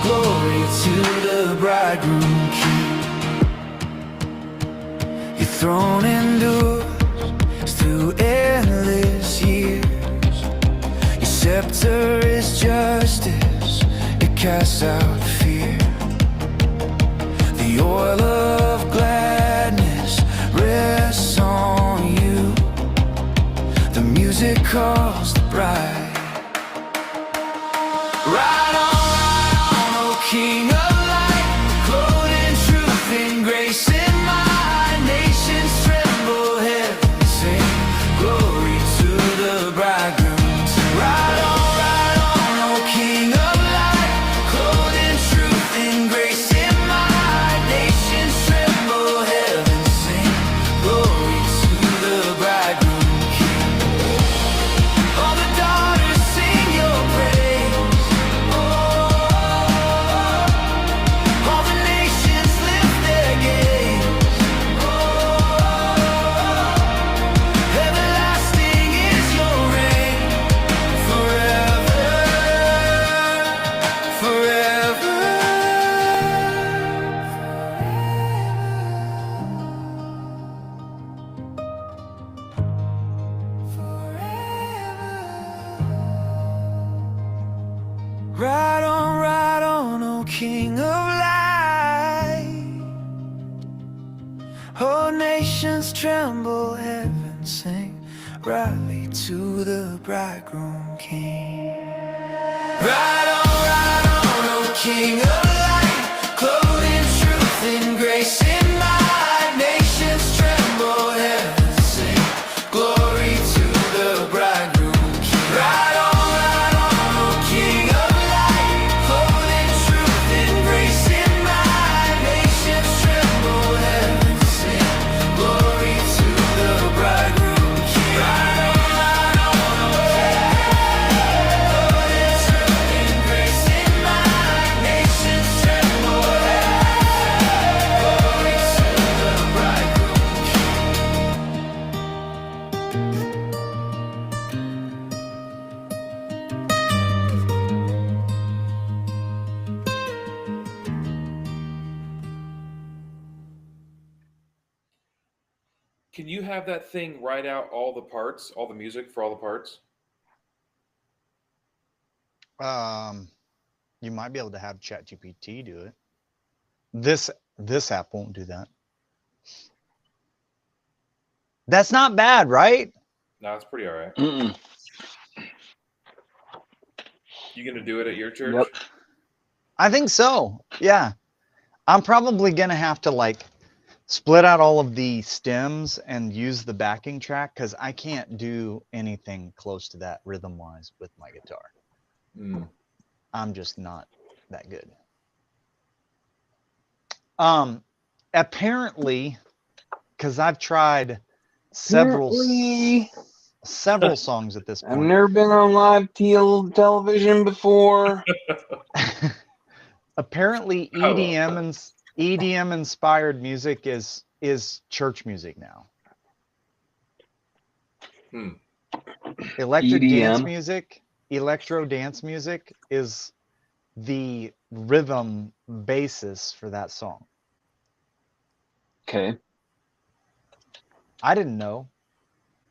glory to the bridegroom King. Your throne endures through endless years. Your scepter is justice, it casts out fear. The oil of gladness rests on you. The music calls the bride. Ride on, oh King of light, clothed in truth and grace in my nations tremble, heaven sing, glory to the bridegroom. Ride on, oh King of light, clothed in truth and grace in my nations tremble, heaven sing, glory to the bridegroom King. All the daughters sing your praise. All the nations lift their gaze. Everlasting is your reign, forever, forever. Ride on, oh King of light. All nations tremble, heaven sing, rally to the bridegroom King. Ride on, oh King of light, clothed in truth and grace in my nations tremble, heaven sing, glory to the bridegroom King. Ride on, oh King of light, clothed in truth and grace in my nations tremble, heaven sing, glory to the bridegroom King. Ride on, oh clothed in truth and grace in my nations tremble, glory to the bridegroom King. Can you have that thing write out all the parts, all the music for all the parts? You might be able to have ChatGPT do it. This app won't do that. That's not bad, right? No, it's pretty all right. Mm-mm. You gonna do it at your church? Yep. I think so. Yeah. I'm probably gonna have to like split out all of the stems and use the backing track because I can't do anything close to that rhythm wise with my guitar. Mm. I'm just not that good. Apparently, because I've tried several songs at this I've point. never been on live television before. Apparently, Oh, well. EDM inspired music is church music now. Electric dance EDM. music, electro dance music is the rhythm basis for that song. Okay. I didn't know.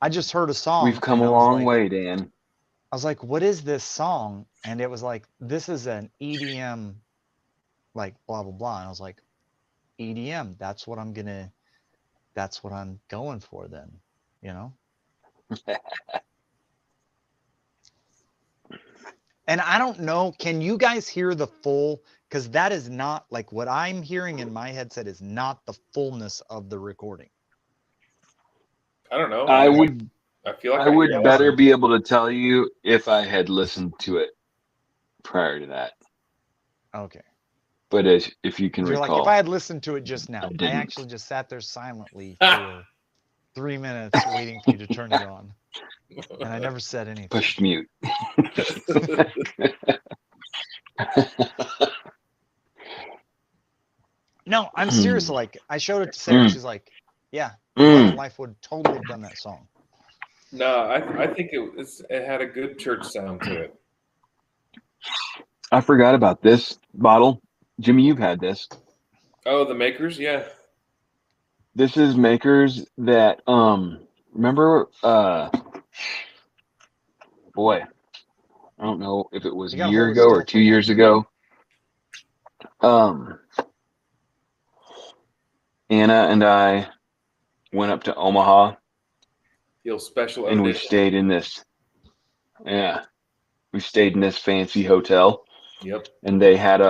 I just heard a song. We've come and a I was long like- way, Dan. I was like, what is this song? And it was like, this is an EDM, like blah, blah, blah. And I was like, EDM, that's what I'm going for then, you know? And I don't know, can you guys hear the full? Because that is not like what I'm hearing in my headset is not the fullness of the recording. I don't know. I mean, would I feel like I would hear all better of it. be able to tell you if I had listened to it prior to that. Okay. But if you can You're like, recall, if I had listened to it just now, I didn't. actually just sat there silently for 3 minutes waiting for you to turn it on. And I never said anything. pushed mute. No, I'm serious. Like, I showed it to Sarah. She's like, yeah, Love and Life would totally have done that song. No, I think it had a good church sound to it. I forgot about this bottle. Jimmy, you've had this. Oh, the Makers, yeah. This is Makers that remember boy, I don't know if it was You a gotta year hold it ago still or for 2 1 years minute. ago. Anna and I went up to Omaha Feel special and we edition. stayed in this. Yeah. We stayed in this fancy hotel Yep. and they had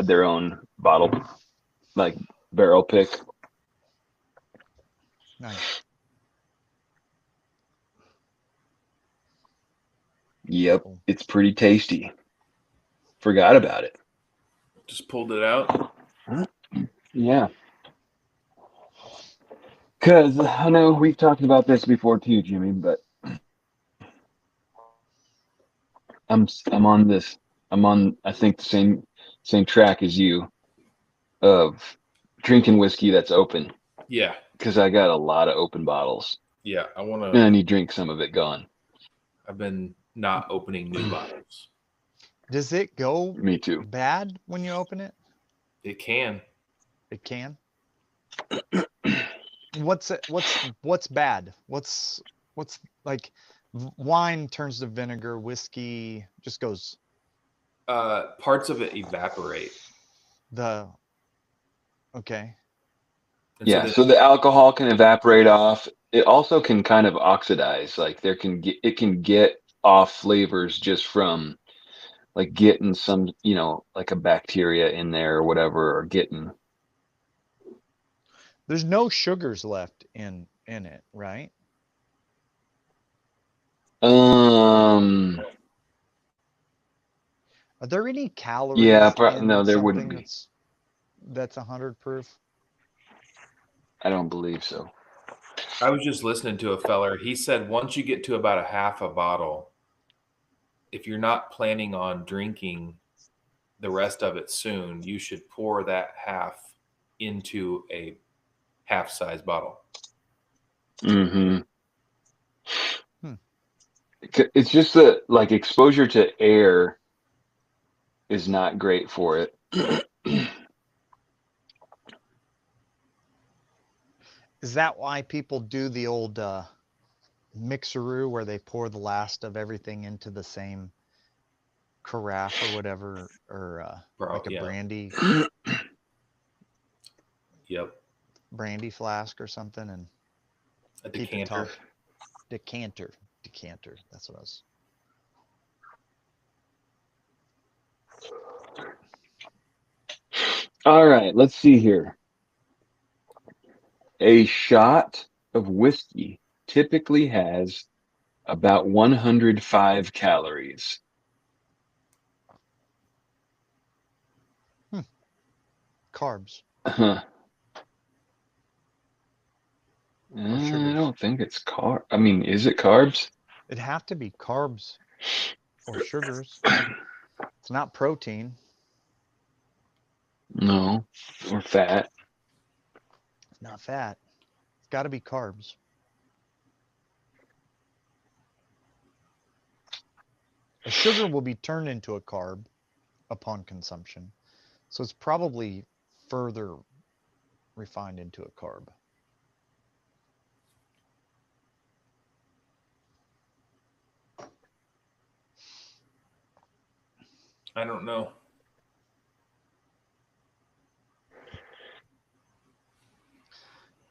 their own bottle, like barrel pick. Nice. Yep. Cool. It's pretty tasty. Forgot about it. Just pulled it out. Yeah. Because I know we've talked about this before too, Jimmy, but I'm on I think the same track as you of drinking whiskey that's open Yeah. because I got a lot of open bottles Yeah. and I need to drink some of it gone. I've been not opening new bottles. Does it go Me too. bad when you open it? It can. It can. What's bad? What's like wine turns to vinegar, whiskey just goes Parts of it evaporate. Okay. And Yeah, then so the alcohol can evaporate off. It also can kind of oxidize. Like it can get off flavors just from like getting some, like a bacteria in there or whatever, or getting. There's no sugars left in it, right? Um. Are there any calories Yeah. in No, there something wouldn't be. that's 100 proof? I don't believe so. I was just listening to a feller. He said once you get to about a half a bottle, if you're not planning on drinking the rest of it soon, you should pour that half into a half-size bottle. Mm-hmm. Hmm. It's just that like exposure to air is not great for it. Is that why people do the old mixeroo where they pour the last of everything into the same carafe or whatever, or like a Yeah. brandy flask or something, and A keep it decanter. tough? Decanter. That's what I was. All right, let's see here. A shot of whiskey typically has about 105 calories. Carbs. I sugars. don't think it's carb. I mean, is it carbs? It'd have to be carbs or sugars. It's not protein. No, or fat. It's not fat. It's got to be carbs. A sugar will be turned into a carb. upon consumption. So it's probably further refined into a carb. I don't know.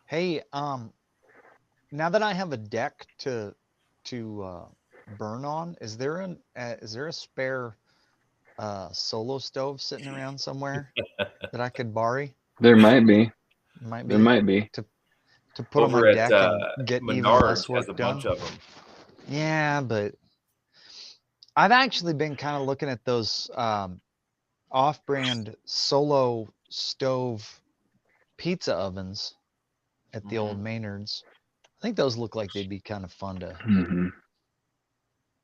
Hey, now that I have a deck to burn on, is there a spare solo stove sitting around somewhere that I could borrow? There might be. Might There be might be. to put on Over my at deck and get even less Menards has work a done. bunch of them. Yeah, but I've actually been kind of looking at those off-brand solo stove pizza ovens at the old Maynards. I think those look like they'd be kind of fun to Hmm.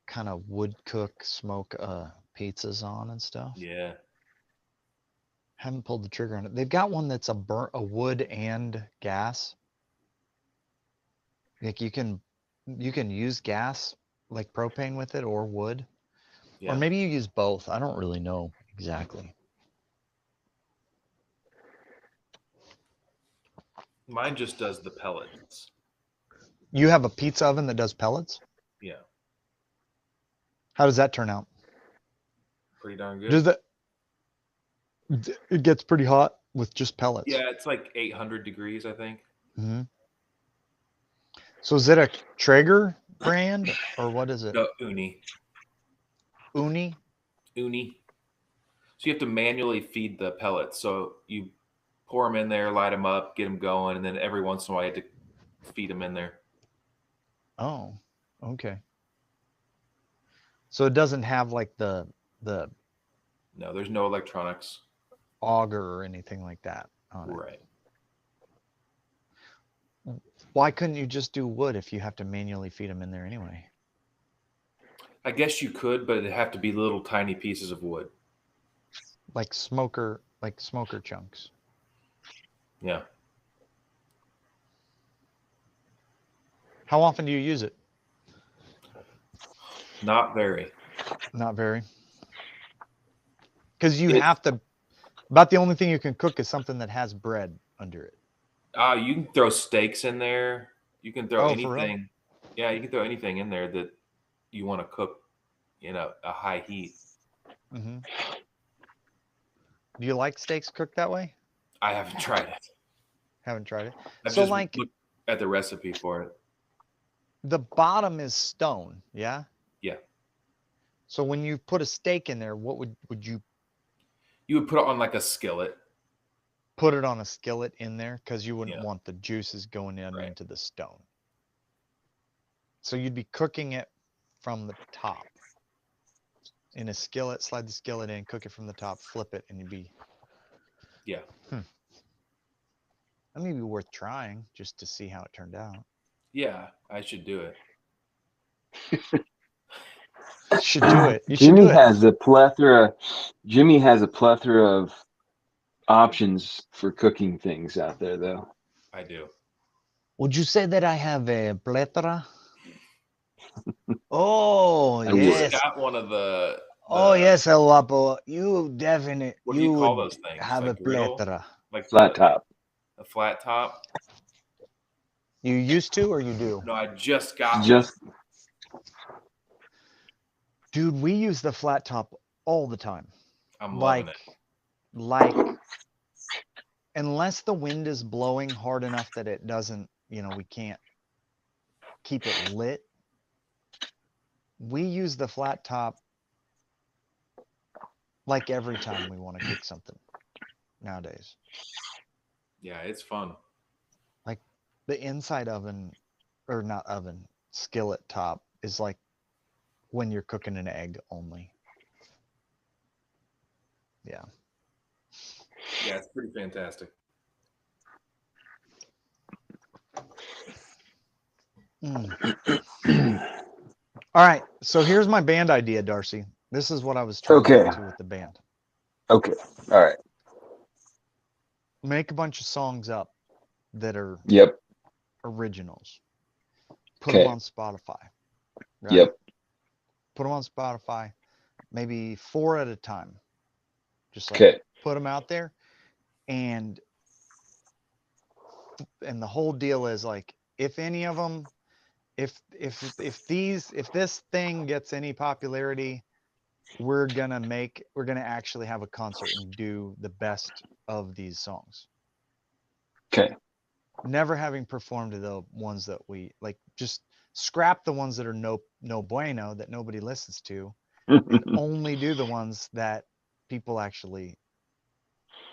kind of wood cook, smoke pizzas on and stuff. Yeah. Haven't pulled the trigger on it. They've got one that's a wood and gas. Like you can use gas like propane with it or wood. Yeah. Or maybe you use both. I don't really know exactly. Mine just does the pellets. You have a pizza oven that does pellets? Yeah. How does that turn out? Pretty darn good. Does that it gets pretty hot with just pellets? Yeah, it's like 800 degrees, I think. Hmm. So is it a Traeger brand or what is it? No, Uni. Uni? Uni. So you have to manually feed the pellets. So you pour them in there, light them up, get them going, and then every once in a while you have to feed them in there. Oh, okay. So it doesn't have like the No, there's no electronics. auger or anything like that on it. Right. Why couldn't you just do wood if you have to manually feed them in there anyway? I guess you could, but it'd have to be little tiny pieces of wood. Like smoker chunks. Yeah. How often do you use it? Not very. Not very. Because you have to, about the only thing you can cook is something that has bread under it. You can throw steaks in there. You can throw Oh, for real? anything. Yeah, you can throw anything in there that you want to cook in a high heat. Hmm. Do you like steaks cooked that way? I haven't tried it. Haven't tried it. I've So just like looked at the recipe for it. the bottom is stone, yeah? Yeah. So when you put a steak in there, what would you You would put it on like a skillet. put it on a skillet in there? Because you wouldn't Yeah. want the juices going in Right. into the stone. So you'd be cooking it from the top. In a skillet, slide the skillet in, cook it from the top, flip it, and you'd be. Yeah. That may be worth trying just to see how it turned out. Yeah, I should do it. You should do it. You should Jimmy do it. has a plethora. Jimmy has a plethora of options for cooking things out there, though. I do. Would you say that I have a plethora? Oh, I would. yes. Got one of the Oh, yes, El Guapo. You definitely. What do you call would those things? have Like a griddle? plethora. like Flat top. a flat top. You used to or you do? No, I just got Just one. Dude, we use the flat top all the time. I'm loving it. Like, unless the wind is blowing hard enough that it doesn't, we can't keep it lit. We use the flat top like every time we want to cook something nowadays. Yeah, it's fun. Like the inside oven, or not oven, skillet top is like when you're cooking an egg only. Yeah. Yeah, it's pretty fantastic. All right. So here's my band idea, Darcy. This is what I was trying to get to with the band. okay. All right. Make a bunch of songs up that are Yep. originals. Put them Okay. on Spotify. Right? Yep. Put them on Spotify, maybe 4 at a time. Just like Okay. put them out there, and the whole deal is like, if any of them, if this thing gets any popularity, we're gonna actually have a concert and do the best of these songs. Okay. Never having performed to the ones that we like, just scrap the ones that are no bueno, that nobody listens to, and only do the ones that people actually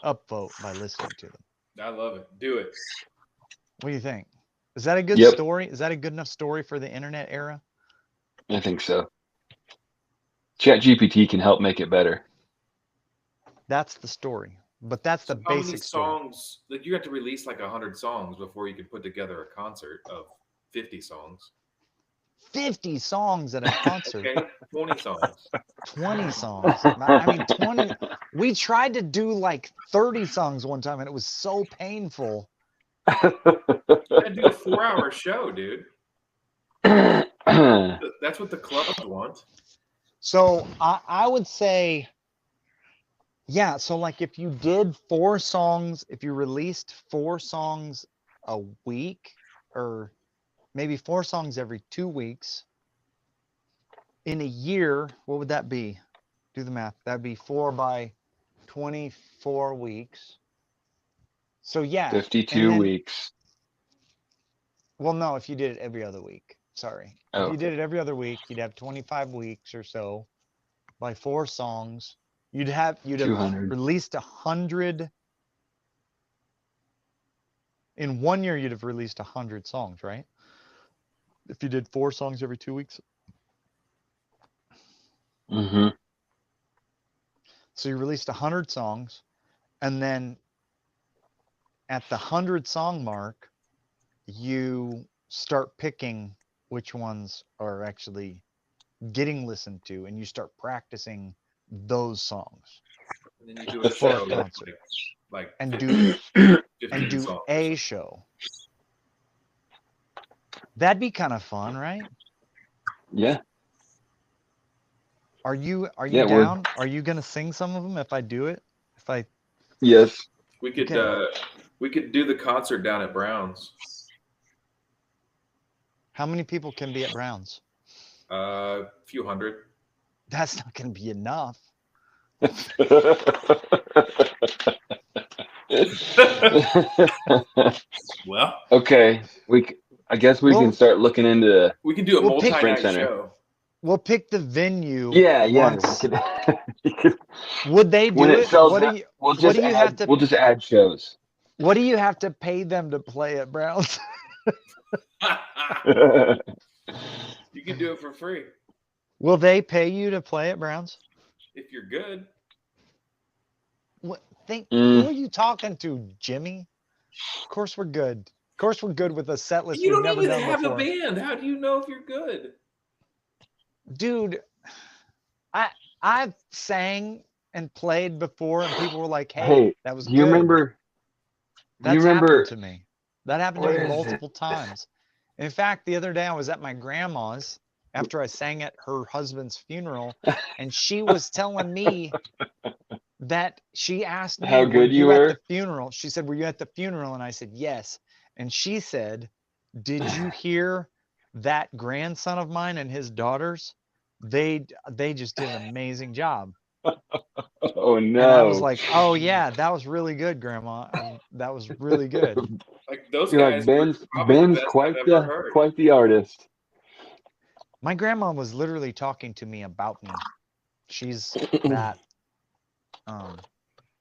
upvote by listening to them. I love it. Do it. What do you think? Is that a good Yep. story? Is that a good enough story for the internet era? I think so. ChatGPT can help make it better. That's the story. But that's the How many basic story. songs? Like you have to release like 100 songs before you can put together a concert of 50 songs. 50 songs at a concert. Okay, 20 songs. 20 songs. I mean, 20. We tried to do like 30 songs one time, and it was so painful. You gotta do a 4-hour show, dude. That's what the clubs want. So I would say, yeah. So like if you did 4 songs, if you released 4 songs a week, or maybe 4 songs every 2 weeks, in a year, what would that be? Do the math. That'd be 4 by 24 weeks. So yeah. 52 weeks. Well, no, if you did it every other week. Sorry. If you did it every other week, you'd have 25 weeks or so by 4 songs. You'd have 200. released 100. In 1 year, you'd have released 100 songs, right? If you did 4 songs every 2 weeks. Mm-hmm. So you released 100 songs, and then at the 100 song mark, you start picking which ones are actually getting listened to, and you start practicing those songs. And then you do a For a show concert. like and 15 do songs or a something. show. That'd be kind of fun, right? Yeah. Are you Yeah, down? Are you gonna sing some of them if I do it? If I Yes. We could Okay. we could do the concert down at Brown's. How many people can be at Brown's? A few hundred. That's not gonna be enough. Well, Okay. I guess we Well, can start looking into. we can do a We'll pick- multi-night Center. show. We'll pick the venue. Yeah. Once. We could, Would they do when it it? sells What out, do you we'll what just do you add, have to we'll just add shows. what do you have to pay them to play at Brown's? You can do it for free Will they pay you to play at Brown's? if you're good. What who Mm. are you talking to, Jimmy? Of course we're good. Of course we're good with a set list You we've don't never even done have before. a band. How do you know if you're good? Dude, I've sang and played before, and people were like, "Hey, that was do you good." remember? Do you That's remember? happened to me. That happened to What me is it? multiple times. In fact, the other day I was at my grandma's after I sang at her husband's funeral, and she was telling me that she asked me, How "Were good you you at were?" the funeral?" She said, "Were you at the funeral?" And I said, "Yes." And she said, "Did you hear that grandson of mine and his daughters? They just did an amazing job." Oh And I was no! like, "Oh yeah, that was really good, Grandma. That was really good." Like those You're guys like were probably the Ben's best quite I've ever heard. the artist. My grandma was literally talking to me about me. She's that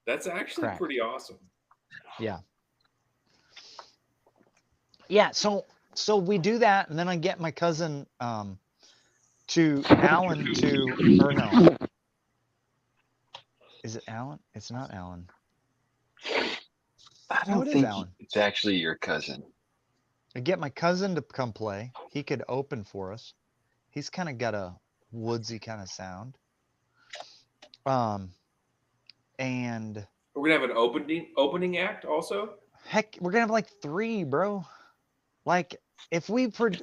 That's actually crack. pretty awesome. Yeah. Yeah, so we do that, and then I get my cousin to Alan to, or no. Is it Alan? It's not Alan. I No, don't it is think Alan. it's actually your cousin. I get my cousin to come play. He could open for us. He's kind of got a woodsy kind of sound. And We're gonna have an opening act also. heck, we're gonna have like 3, bro. Like if we put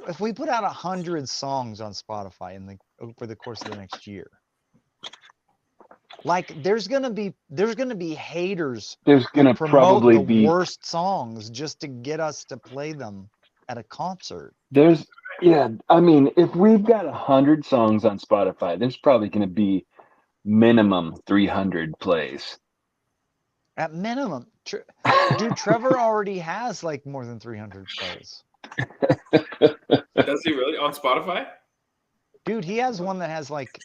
out 100 songs on Spotify over the course of the next year, Like there's gonna be haters There's who gonna promote probably the be worst songs just to get us to play them at a concert. there's yeah. I mean, if we've got 100 songs on Spotify, there's probably gonna be minimum 300 plays. At minimum. Dude, Trevor already has like more than 300 plays. Does he really on Spotify? Dude, he has one that has like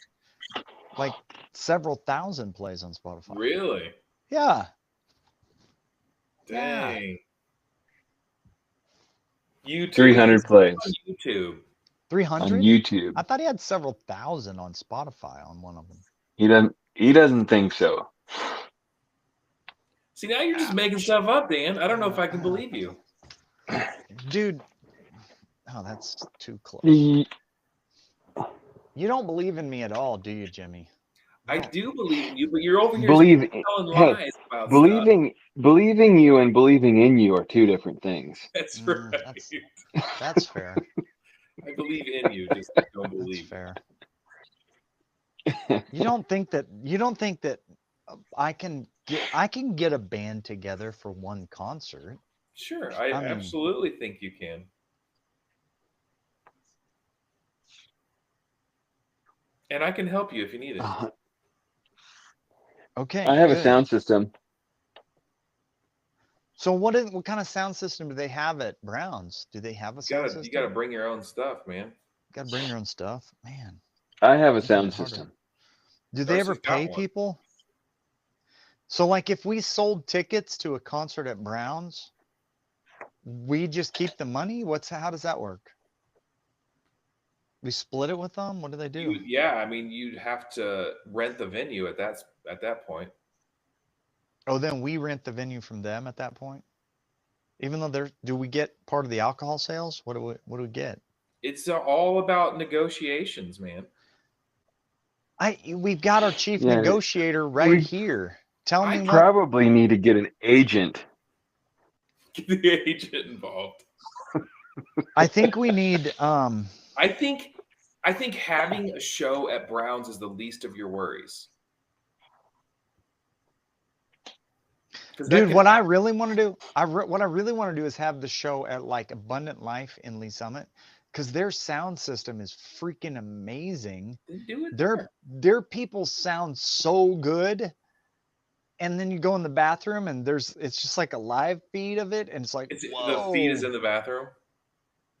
several thousand plays on Spotify. Really? Yeah. Dang. YouTube. 300 plays On YouTube. 300? on YouTube. I thought he had several thousand on Spotify on one of them. He doesn't think so. See, now you're just making stuff up, Dan. I don't know if I can believe you. Dude. Oh, that's too close. He- You don't believe in me at all, do you, Jimmy? I do believe in you, but you're over here telling hey, lies about stuff. believing you and believing in you are two different things. That's right. That's fair. I believe in you, just don't believe. That's fair. You don't think that I can get a band together for one concert? Sure, I mean, absolutely think you can. And I can help you if you need it. Okay. I have good. a sound system. So what kind of sound system do they have at Brown's? Do they have a sound system? You gotta bring your own stuff, man. Got to bring your own stuff, man. I have a sound system. Do they ever Darcy's got pay one. people? So like if we sold tickets to a concert at Brown's, we just keep the money? How does that work? We split it with them? What do they do? Yeah, I mean, you'd have to rent the venue at that point. Oh, then we rent the venue from them at that point? Even though do we get part of the alcohol sales? What do we get? It's all about negotiations, man. We've got our chief negotiator right here. Tell me what. Probably need to get an agent. Get the agent involved. I think we need I think having a show at Brown's is the least of your worries. Dude, what I really want to do, what I really want to do is have the show at like Abundant Life in Lee Summit, because their sound system is freaking amazing. Their people sound so good. And then you go in the bathroom and it's just like a live feed of it, and it's like, whoa. The feed is in the bathroom.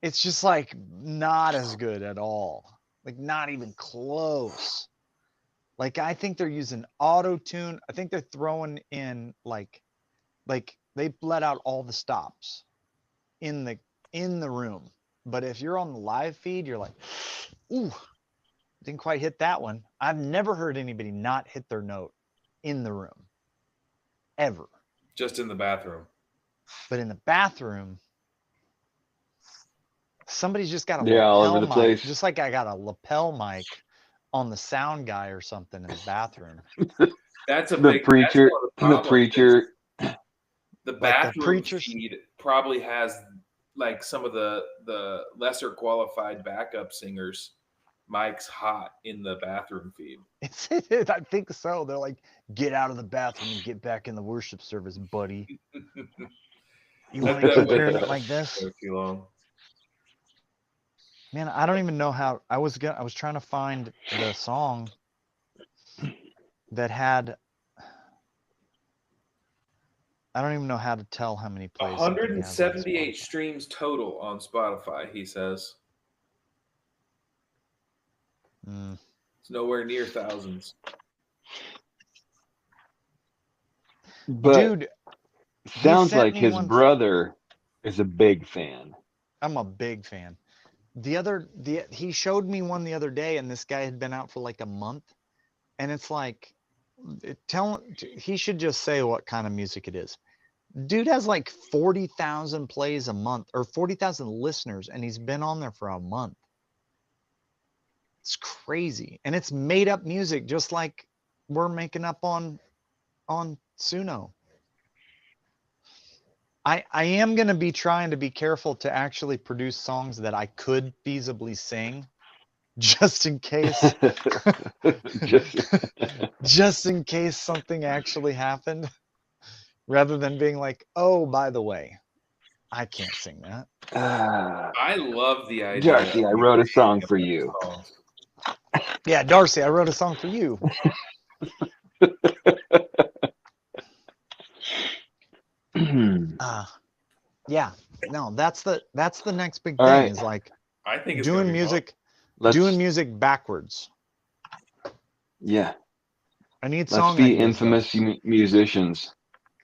It's just like not as good at all. Like not even close. Like I think they're using auto-tune. I think they're throwing in like they let out all the stops in the room. But if you're on the live feed, you're like, ooh, didn't quite hit that one. I've never heard anybody not hit their note in the room. Ever. Just in the bathroom. But in the bathroom, somebody's just got a all over lapel the mic, place. just like I got a lapel mic on the sound guy or something in the bathroom. That's a the big preacher. The preacher. The bathroom preacher feed probably has like some of the lesser qualified backup singers mics hot in the bathroom feed. I think so. They're like, get out of the bathroom and get back in the worship service, buddy. You want to keep hearing it like this? Too long. Man, I don't even know how. I was trying to find the song that had. I don't even know how to tell how many plays. 178 streams total on Spotify, he says. It's nowhere near thousands. But dude, sounds like his brother is a big fan. I'm a big fan. He showed me one the other day, and this guy had been out for like a month, and it's like, he should just say what kind of music it is. Dude has like 40,000 plays a month, or 40,000 listeners, and he's been on there for a month. It's crazy, and it's made up music, just like we're making up on Suno. I am going to be trying to be careful to actually produce songs that I could feasibly sing, just in case, Just just in case something actually happened, rather than being like, oh, by the way, I can't sing that. I love the idea. Darcy, I wrote a song for you. Songs. Yeah, Darcy, I wrote a song for you. Yeah, no, that's the next big All thing right. is like I think it's gonna doing be fun. music, Let's, doing music backwards. yeah, I need let's song be ideas, infamous musicians.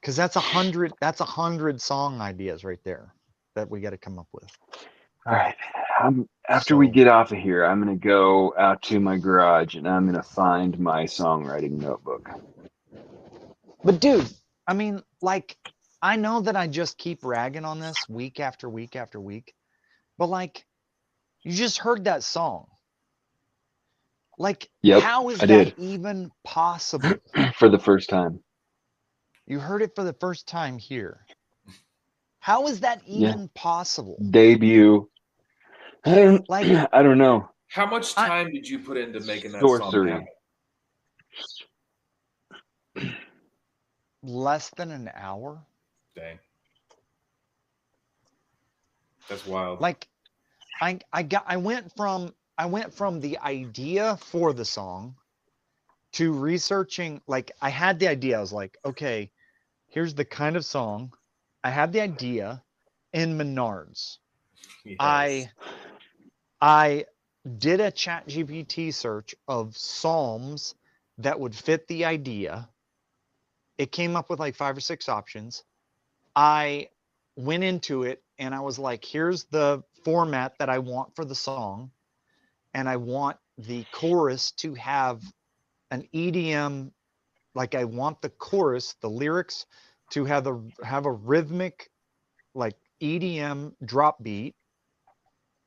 because that's 100 song ideas right there that we got to come up with. All right. After we So- get off of here, I'm going to go out to my garage and I'm going to find my songwriting notebook. But dude, I mean, like, I know that I just keep ragging on this week after week after week, but like, you just heard that song. Like, Yep, how is I that did. even possible? For the first time. You heard it for the first time here. How is that even possible? Debut. I don't Like, I don't know. How much I- time did you put into making that Sorcery. song happen? less than an hour? Dang. That's wild. Like, I went from the idea for the song to researching. Like, I had the idea. I was like, okay, here's the kind of song. I had the idea in Menards. Yes. I did a chat GPT search of psalms that would fit the idea. It came up with like 5 or 6 options. I went into it and I was like, here's the format that I want for the song. And I want the chorus to have an EDM, like I want the chorus, the lyrics to have a rhythmic, like EDM drop beat.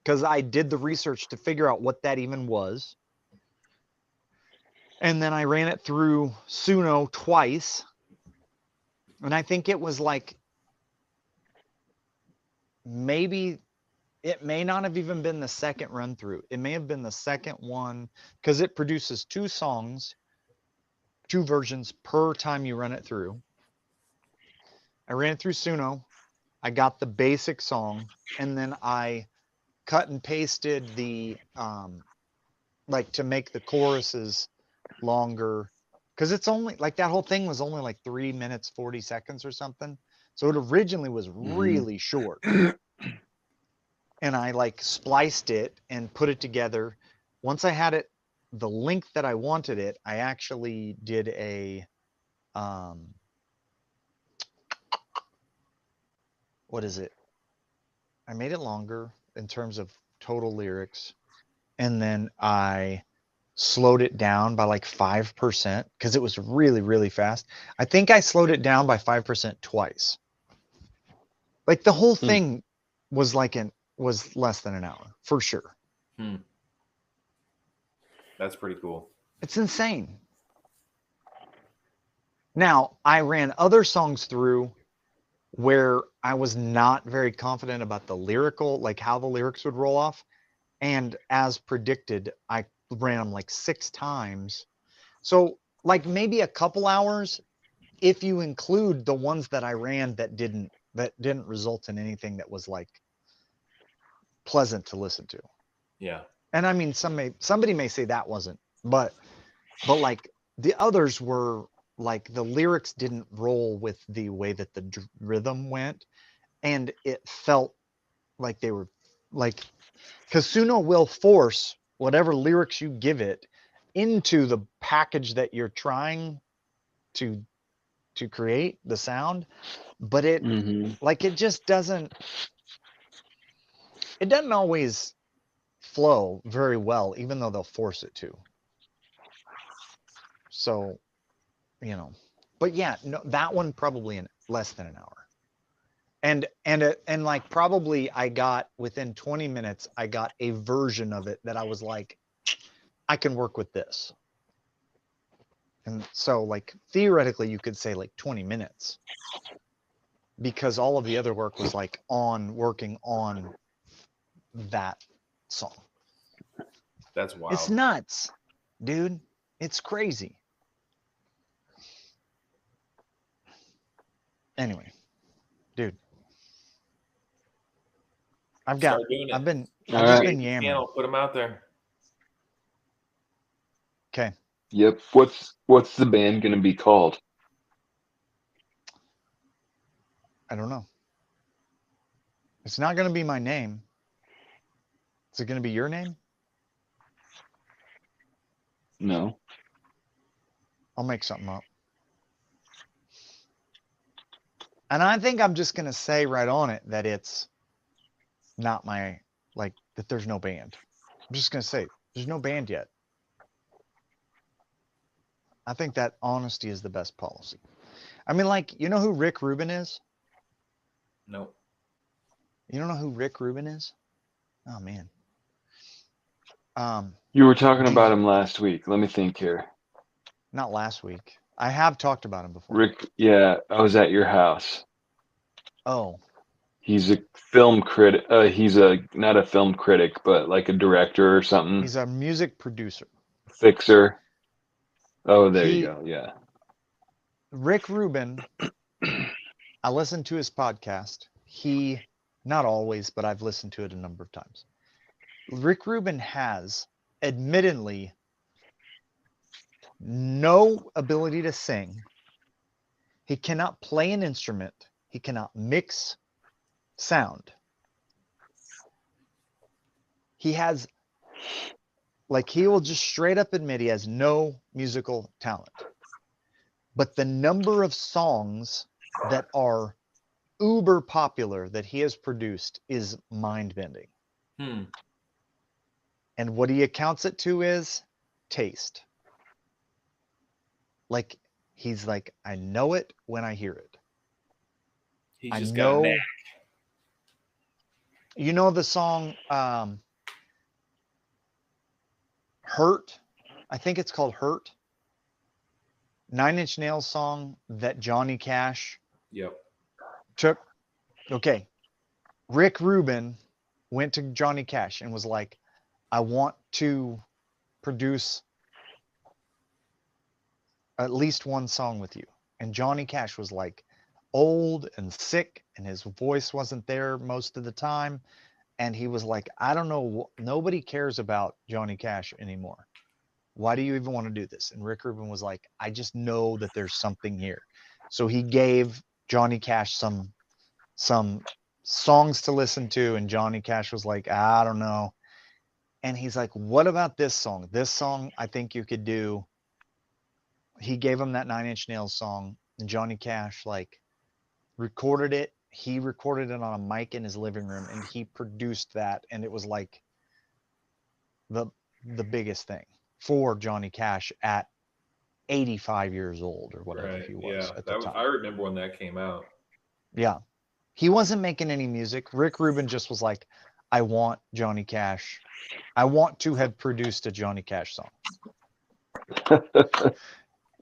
Because I did the research to figure out what that even was. And then I ran it through Suno twice. And I think it was like, maybe it may not have even been the second run through. It may have been the second one, because it produces 2 songs, 2 versions per time you run it through. I ran it through Suno. I got the basic song, and then I cut and pasted the like to make the choruses longer, because it's only like that whole thing was only like 3 minutes 40 seconds or something. So it originally was really short. And I like spliced it and put it together. Once I had it the length that I wanted it, I actually did a what is it? I made it longer in terms of total lyrics, and then I slowed it down by like 5% because it was really, really fast. I think I slowed it down by 5% twice. Like the whole thing was was less than an hour for sure. That's pretty cool. It's insane. Now, I ran other songs through where I was not very confident about the lyrical, like how the lyrics would roll off. And as predicted, I ran them like 6 times. So like maybe a couple hours if you include the ones that I ran that didn't result in anything that was like pleasant to listen to. Yeah. And I mean, somebody may say that wasn't, but like the others were like the lyrics didn't roll with the way that the rhythm went, and it felt like they were like, because Suno will force whatever lyrics you give it into the package that you're trying to create the sound, but it like it just doesn't always flow very well, even though they'll force it to. So, but yeah, no, that one probably in less than an hour. And like probably I got within 20 minutes, I got a version of it that I was like, I can work with this. And so like theoretically you could say like 20 minutes, because all of the other work was like working on that song. That's wild. It's nuts, dude. It's crazy. Anyway, dude. I've Start doing it. I've All just right. been yammering. I'll put them out there. Okay. Yep. What's the band gonna be called? I don't know. It's not going to be my name. Is it going to be your name? No. I'll make something up. And I think I'm just going to say right on it that it's not my, like, that there's no band. I'm just going to say there's no band yet. I think that honesty is the best policy. I mean, like, you know who Rick Rubin is? No. You don't know who Rick Rubin is? Oh, man. You were talking about him last week. Let me think here. Not last week. I have talked about him before. Rick, yeah, I was at your house. Oh, He's a film critic. He's not a film critic, but like a director or something. he's a music producer. Fixer. Oh, there you go. Yeah. Rick Rubin, I listened to his podcast. Not always, but I've listened to it a number of times. Rick Rubin has, admittedly, no ability to sing. He cannot play an instrument. He cannot mix sound. He has, like, he will just straight up admit he has no musical talent. But the number of songs that are uber popular that he has produced is mind-bending. And what he accounts it to is taste. Like, he's like, I know it when I hear it. He's I just got a know. knack. You know the song Hurt? I think it's called Hurt. 9 Inch Nails song that Johnny Cash Yep. took. Okay. Rick Rubin went to Johnny Cash and was like, I want to produce at least one song with you. And Johnny Cash was like old and sick and his voice wasn't there most of the time. And he was like, I don't know. Nobody cares about Johnny Cash anymore. Why do you even want to do this? And Rick Rubin was like, I just know that there's something here. So he gave Johnny Cash some songs to listen to. And Johnny Cash was like, I don't know. And he's like, what about this song? This song, I think you could do. He gave him that 9 Inch Nails song. And Johnny Cash, like, recorded it. He recorded it on a mic in his living room. And he produced that. And it was like the biggest thing for Johnny Cash at 85 years old or whatever he was at the time. I remember when that came out. Yeah. He wasn't making any music. Rick Rubin just was like, I want Johnny Cash. I want to have produced a Johnny Cash song.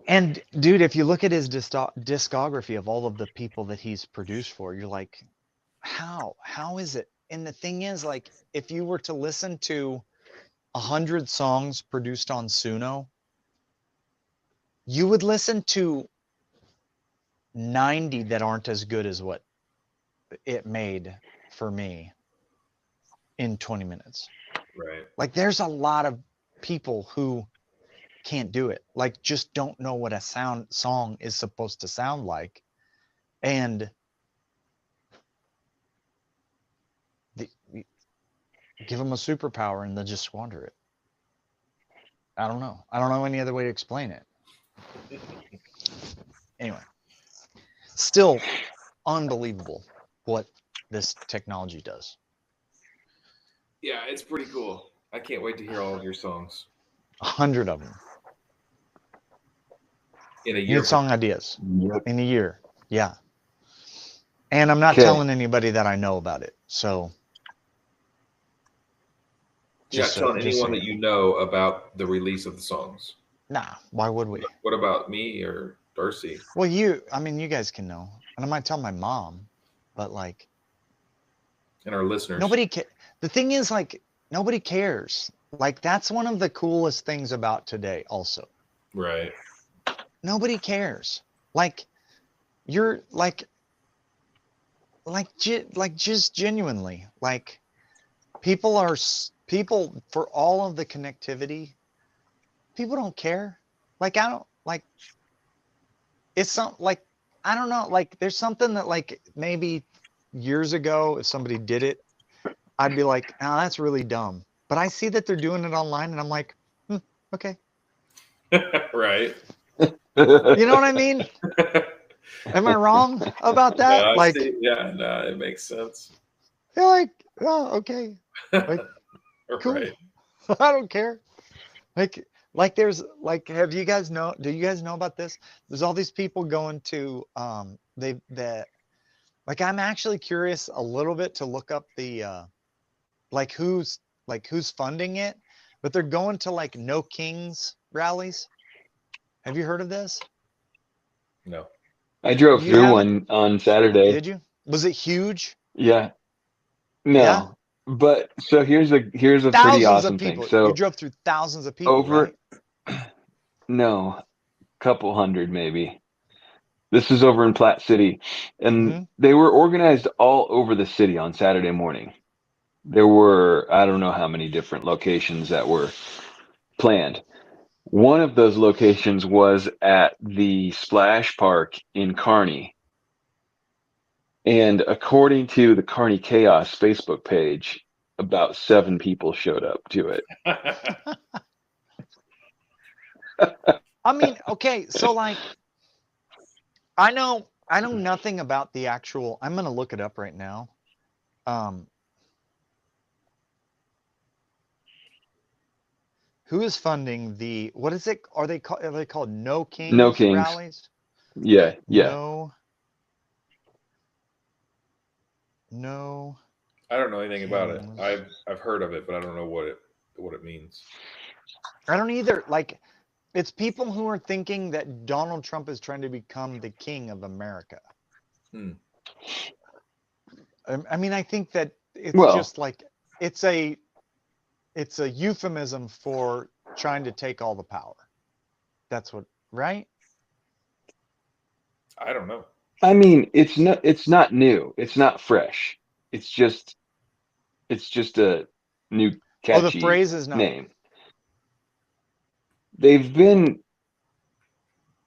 And dude, if you look at his discography of all of the people that he's produced for, you're like, how is it? And the thing is, like, if you were to listen to 100 songs produced on Suno, you would listen to 90 that aren't as good as what it made for me in 20 minutes. Right. Like, there's a lot of people who can't do it, like, just don't know what a song is supposed to sound like. And give them a superpower and they'll just squander it. I don't know any other way to explain it. Anyway, still unbelievable what this technology does. Yeah, it's pretty cool. I can't wait to hear all of your songs. 100 of them. In a year. New song ideas. Yep. In a year. Yeah. And I'm not telling anybody that I know about it. So. You're not telling anyone that you know about the release of the songs. Nah, why would we? What about me or Darcy? Well, you guys can know. And I might tell my mom, but like. And our listeners. The thing is, like, nobody cares. Like that's one of the coolest things about today also. Right. Nobody cares. Like you're like just genuinely like people for all of the connectivity, people don't care. Like I don't like it's some like I don't know, like there's something that like maybe years ago if somebody did it, I'd be like, oh, that's really dumb. But I see that they're doing it online and I'm like, okay. Right. You know what I mean? Am I wrong about that? Yeah, I Like, see. Yeah, no, it makes sense. you're like, oh, okay. Like, cool. Right. I don't care. Like there's like, do you guys know about this? There's all these people going to, like, I'm actually curious a little bit to look up the, like who's funding it, but they're going to like No Kings rallies. Have you heard of this? No. I drove You through haven't? one on Saturday. Did you? Was it huge? Yeah. No. Yeah? But so here's a pretty Thousands awesome of thing. people. You So drove through thousands of people, over right? no, couple hundred maybe. This is over in Platte City, and Mm-hmm. they were organized all over the city on Saturday morning. There were, I don't know how many different locations that were planned. One of those locations was at the Splash Park in Kearney. And according to the Kearney Chaos Facebook page, about 7 people showed up to it. I mean, okay, so like I know nothing about the actual. I'm gonna look it up right now. Who is funding the what is it? Are they called No Kings No Kings. rallies? Yeah. No. I don't know anything about it. Kings. I've heard of it, but I don't know what it means. I don't either. Like, it's people who are thinking that Donald Trump is trying to become the king of America. I mean, I think that it's just like it's a euphemism for trying to take all the power. That's what, right? I don't know. I mean, it's not new. It's not fresh. It's just a new catchy the phrase is not name. They've been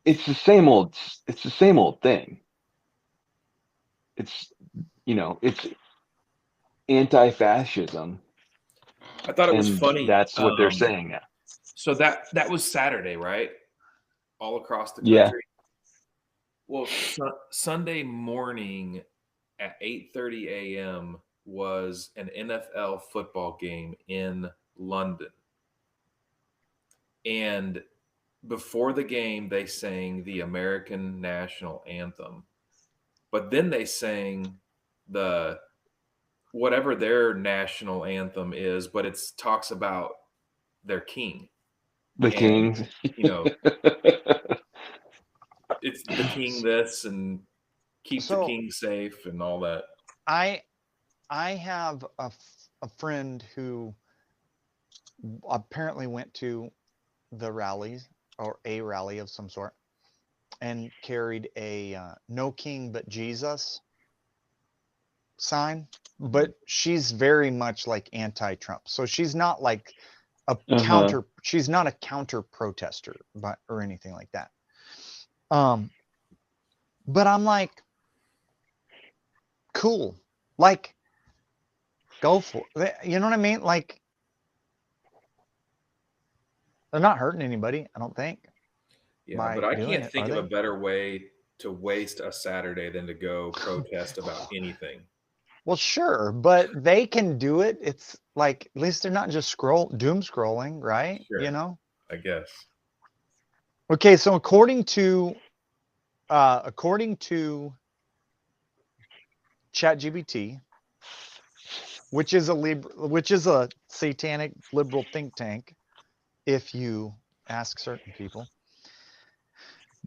it's the same old thing. It's it's anti-fascism. I thought it was funny. That's what they're saying now. So that was Saturday, right? All across the country. Yeah. Well, Sunday morning at 8:30 a.m. was an NFL football game in London. And before the game, they sang the American national anthem. But then they sang the whatever their national anthem is, but it talks about their king. The Kings. It's the king this and keep the king safe and all that. I have a friend who apparently went to the rallies or a rally of some sort and carried a No King but Jesus sign, but she's very much like anti-Trump. So she's not like a counter. She's not a counter protester, or anything like that. But I'm like, cool. Like, go for it. You know what I mean? Like, they're not hurting anybody, I don't think. Yeah, but I can't think of a better way to waste a Saturday than to go protest about anything. Well, sure, but they can do it. It's like, at least they're not just doom scrolling, right? Sure, you know? I guess. Okay, so according to ChatGPT, which is a satanic liberal think tank, if you ask certain people,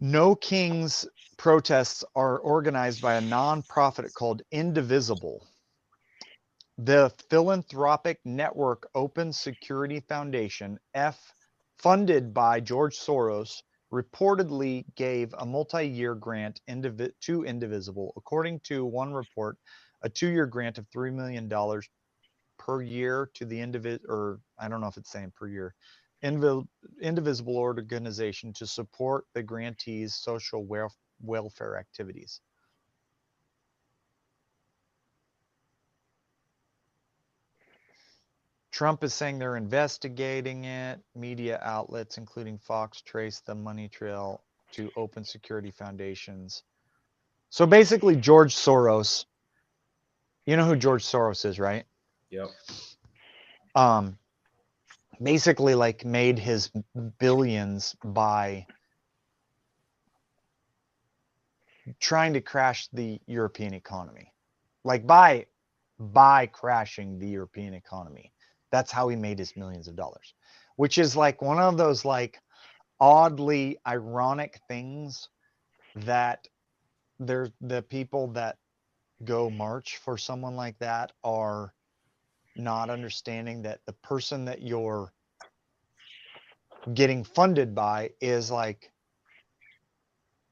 No Kings protests are organized by a nonprofit called Indivisible. The philanthropic network Open Security Foundation, funded by George Soros, reportedly gave a multi-year grant to Indivisible. According to one report, a 2-year grant of $3 million per year to the or I don't know if it's saying per year, Indivisible organization to support the grantees' social welfare activities. Trump is saying they're investigating it. Media outlets, including Fox, trace the money trail to Open Security Foundations. So basically, George Soros, you know who George Soros is, right? Yep. Basically like made his billions by trying to crash the European economy. Like by crashing the European economy. That's how he made his millions of dollars, which is like one of those like oddly ironic things that the people that go march for someone like that are not understanding that the person that you're getting funded by is like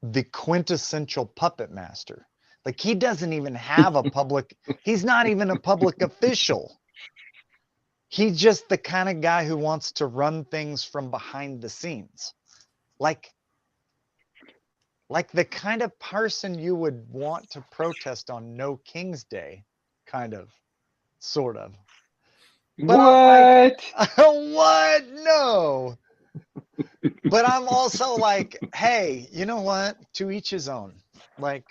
the quintessential puppet master. Like he doesn't even have a public, he's not even a public official. He's just the kind of guy who wants to run things from behind the scenes. Like the kind of person you would want to protest on No King's Day, kind of, sort of. But What? I'm like, what? No. But I'm also like, hey, you know what? To each his own. Like,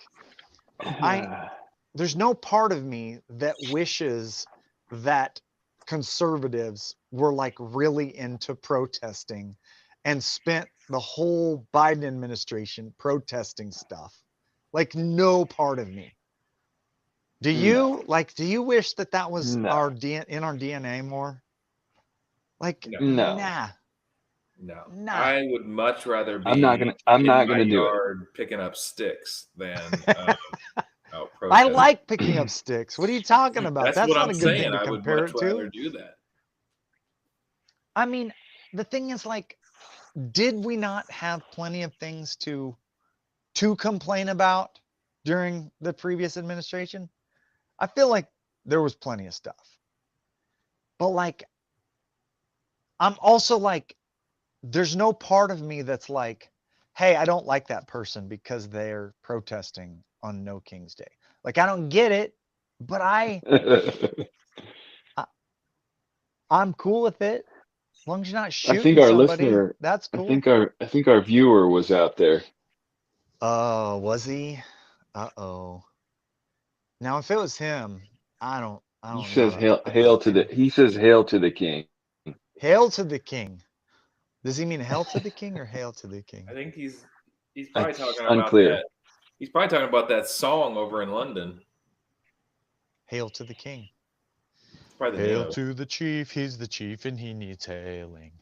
there's no part of me that wishes that conservatives were like really into protesting and spent the whole Biden administration protesting stuff. Like no part of me. Do you do you wish that was in our DNA more? Like No. nah. No. Nah. I would much rather be I'm not gonna do it. Picking up sticks than out protesting. I like picking up sticks. What are you talking about? That's what not I'm a good saying. thing to I would compare much it to. rather do that. I mean, the thing is like, did we not have plenty of things to complain about during the previous administration? I feel like there was plenty of stuff. But like, I'm also like, there's no part of me that's like, hey, I don't like that person because they're protesting on No King's Day. Like, I don't get it, but I'm cool with it. As long as you're not shooting I think our somebody, listener, that's cool. I think our viewer was out there. Oh, was he? Uh-oh. Now, if it was him, I don't He know. says hail to the king. Hail to the king. Does he mean hail to the king or hail to the king? I think he's probably talking unclear. about that. He's probably talking about that song over in London. Hail to the king. Hail to the chief. He's the chief and he needs hailing.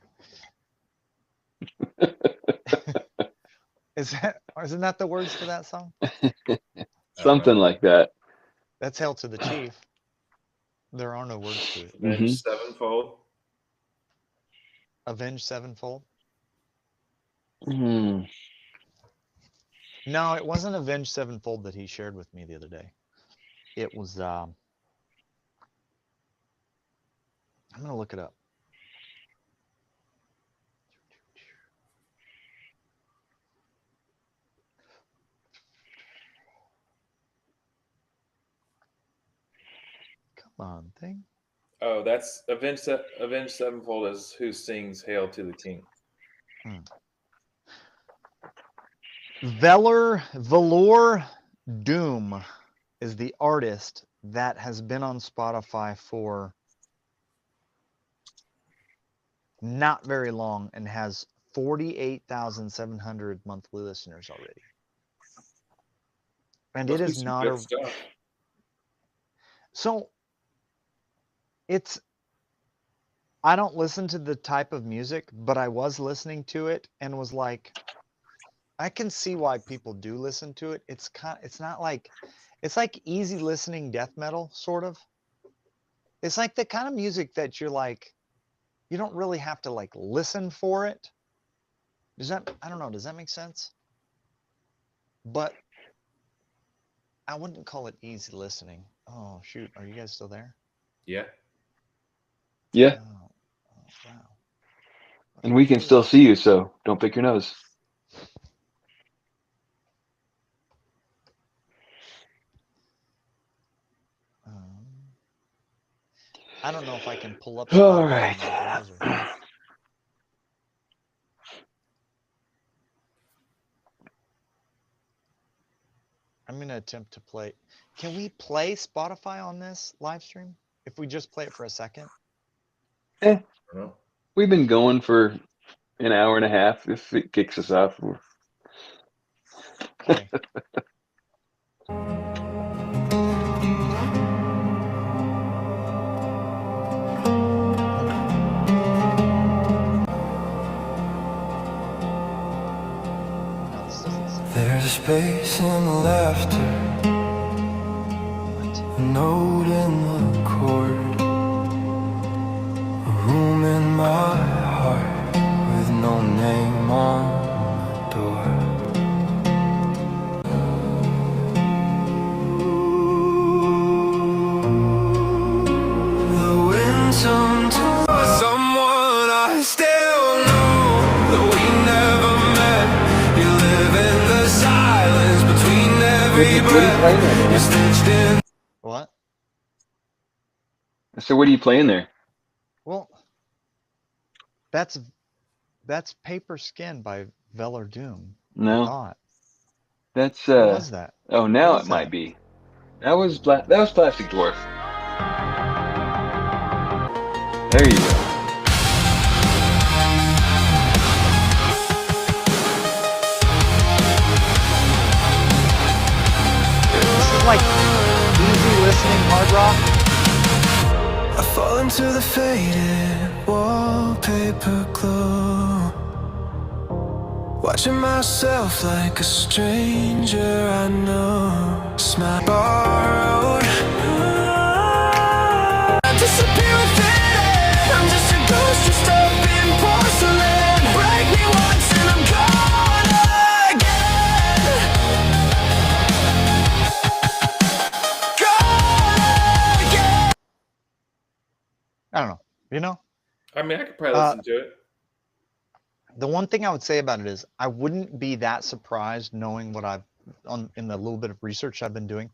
Isn't that the words to that song? Something like that. That's hail to the chief. There are no words to it. Avenged sevenfold. Avenged sevenfold. Hmm. No, it wasn't Avenged sevenfold that he shared with me the other day. It was I'm gonna look it up. Come on, thing. Oh, that's Avenged sevenfold is who sings "Hail to the King." Velour Doom is the artist that has been on Spotify for not very long and has 48,700 monthly listeners already. And it is not a stuff. So I don't listen to the type of music, but I was listening to it and was like, I can see why people do listen to it. It's like easy listening death metal, sort of. It's like the kind of music that you're like, you don't really have to like listen for it. Does that, I don't know, does that make sense? But I wouldn't call it easy listening. Oh, shoot. Are you guys still there? Yeah. Yeah. Oh, wow. And we can still see you, so don't pick your nose. I don't know if I can pull up All Spotify right. in my browser. I'm going to attempt to play. Can we play Spotify on this live stream? If we just play it for a second? Eh, I don't know. we've been going for an hour and a half. If it kicks us off, Okay. No, this doesn't sound. There's a space in the laughter, a note in the chord, a room in my heart with no name on the door. The wind turned to someone I still know, though we never met. You live in the silence between every breath. You're stitched in. What? so what are you playing there? Well, that's Paper Skin by Velar Doom. I No, thought. that's What was that? Oh, now What it is might that? be. That was Plastic Dwarf. There you go. This is like easy listening hard rock. I fall into the faded wallpaper glow, watching myself like a stranger I know. Smile borrowed, I disappear within it. I'm just a ghost dressed up in porcelain. Break me once and I'm gone again. Gone again. I don't know. You know? I mean, I could probably listen to it. The one thing I would say about it is I wouldn't be that surprised knowing what I've in the little bit of research I've been doing.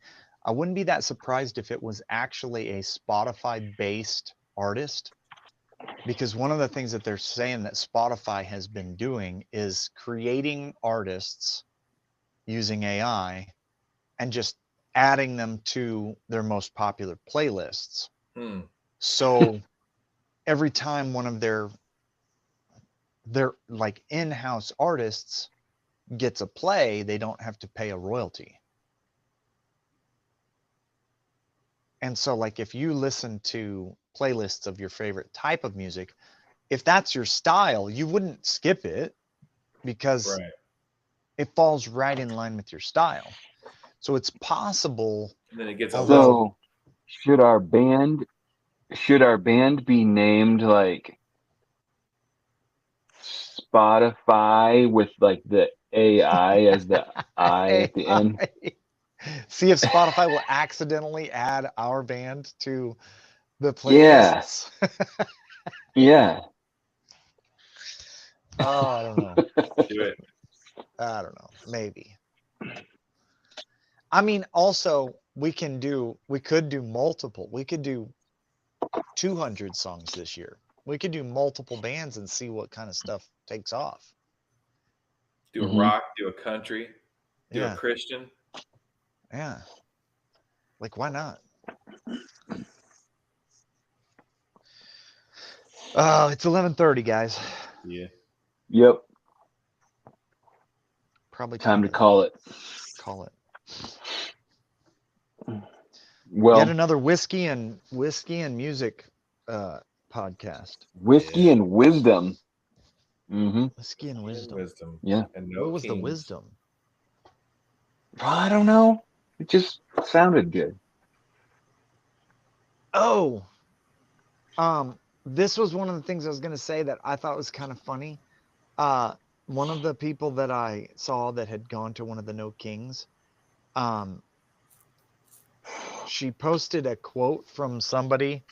I wouldn't be that surprised if it was actually a Spotify based artist, because one of the things that they're saying that Spotify has been doing is creating artists using AI and just adding them to their most popular playlists. Hmm. So every time one of their like in-house artists gets a play, they don't have to pay a royalty. And so like if you listen to playlists of your favorite type of music, if that's your style, you wouldn't skip it because Right. it falls right in line with your style. So it's possible. And then it gets Although- So should our band be named like Spotify with like the AI as the I at the end? See if Spotify will accidentally add our band to the playlists. Yeah. Oh, I don't know. do it. I don't know. Maybe. I mean, also we could do multiple. We could do 200 songs this year. We could do multiple bands and see what kind of stuff takes off. Do a Mhm. rock, do a country, do Yeah. a Christian. Yeah. Like, why not? Oh, it's 11:30, guys. Yeah. Yep. Probably Time to call it. call it. Well, Yet another whiskey and music podcast. whiskey and wisdom. Mm-hmm. Whiskey and wisdom. Wisdom. Yeah. And no What was the kings. wisdom? I don't know. It just sounded good. Oh, This was one of the things I was going to say that I thought was kind of funny. One of the people that I saw that had gone to one of the No Kings, she posted a quote from somebody,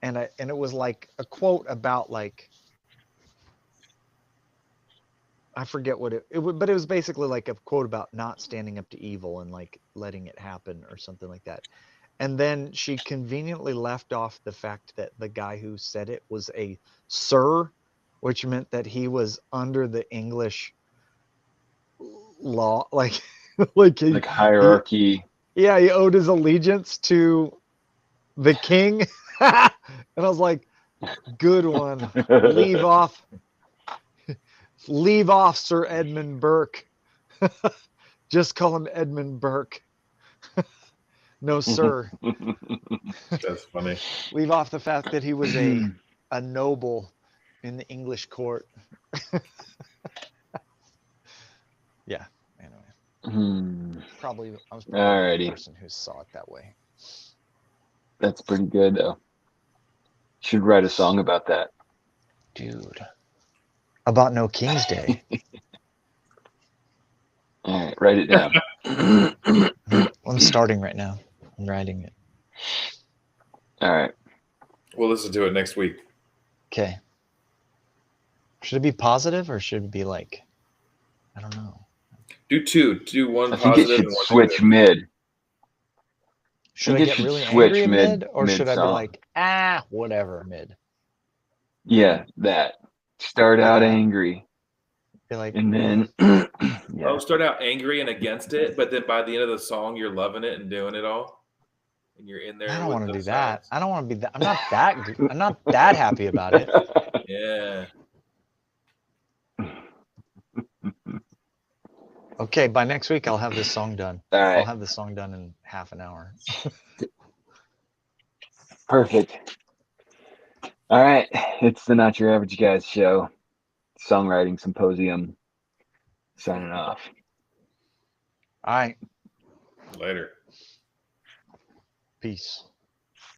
and it was like a quote about like, I forget what it would, but it was basically like a quote about not standing up to evil and like letting it happen or something like that. And then she conveniently left off the fact that the guy who said it was a sir, which meant that he was under the English law, like like hierarchy. He owed his allegiance to the king. And I was like, good one. Leave off Sir Edmund Burke. Just call him Edmund Burke. No, sir. That's funny. Leave off the fact that he was a noble in the English court. Yeah. Anyway, I was probably Alrighty. the person who saw it that way. That's pretty good, though. Should write a song about that, dude. About No King's Day. All right, write it down. I'm starting right now. I'm writing it. All right. We'll listen to it next week. Okay. Should it be positive or should it be like, I don't know. Do two. Do one I think positive it should and one switch negative. mid. Should I it get should really switch angry mid, or should I be mid-song. like, whatever mid? Yeah, that. Start out angry. Be like, And then Oh, start out angry and against it, but then by the end of the song, you're loving it and doing it all, and you're in there. I don't with want to the do that. sounds. I don't want to be that. I'm not that happy about it. Yeah. Okay, by next week I'll have this song done. All right. I'll have the song done in half an hour. Perfect. All right. It's the Not Your Average Guys show. Songwriting Symposium. Signing off. All right. Later. Peace.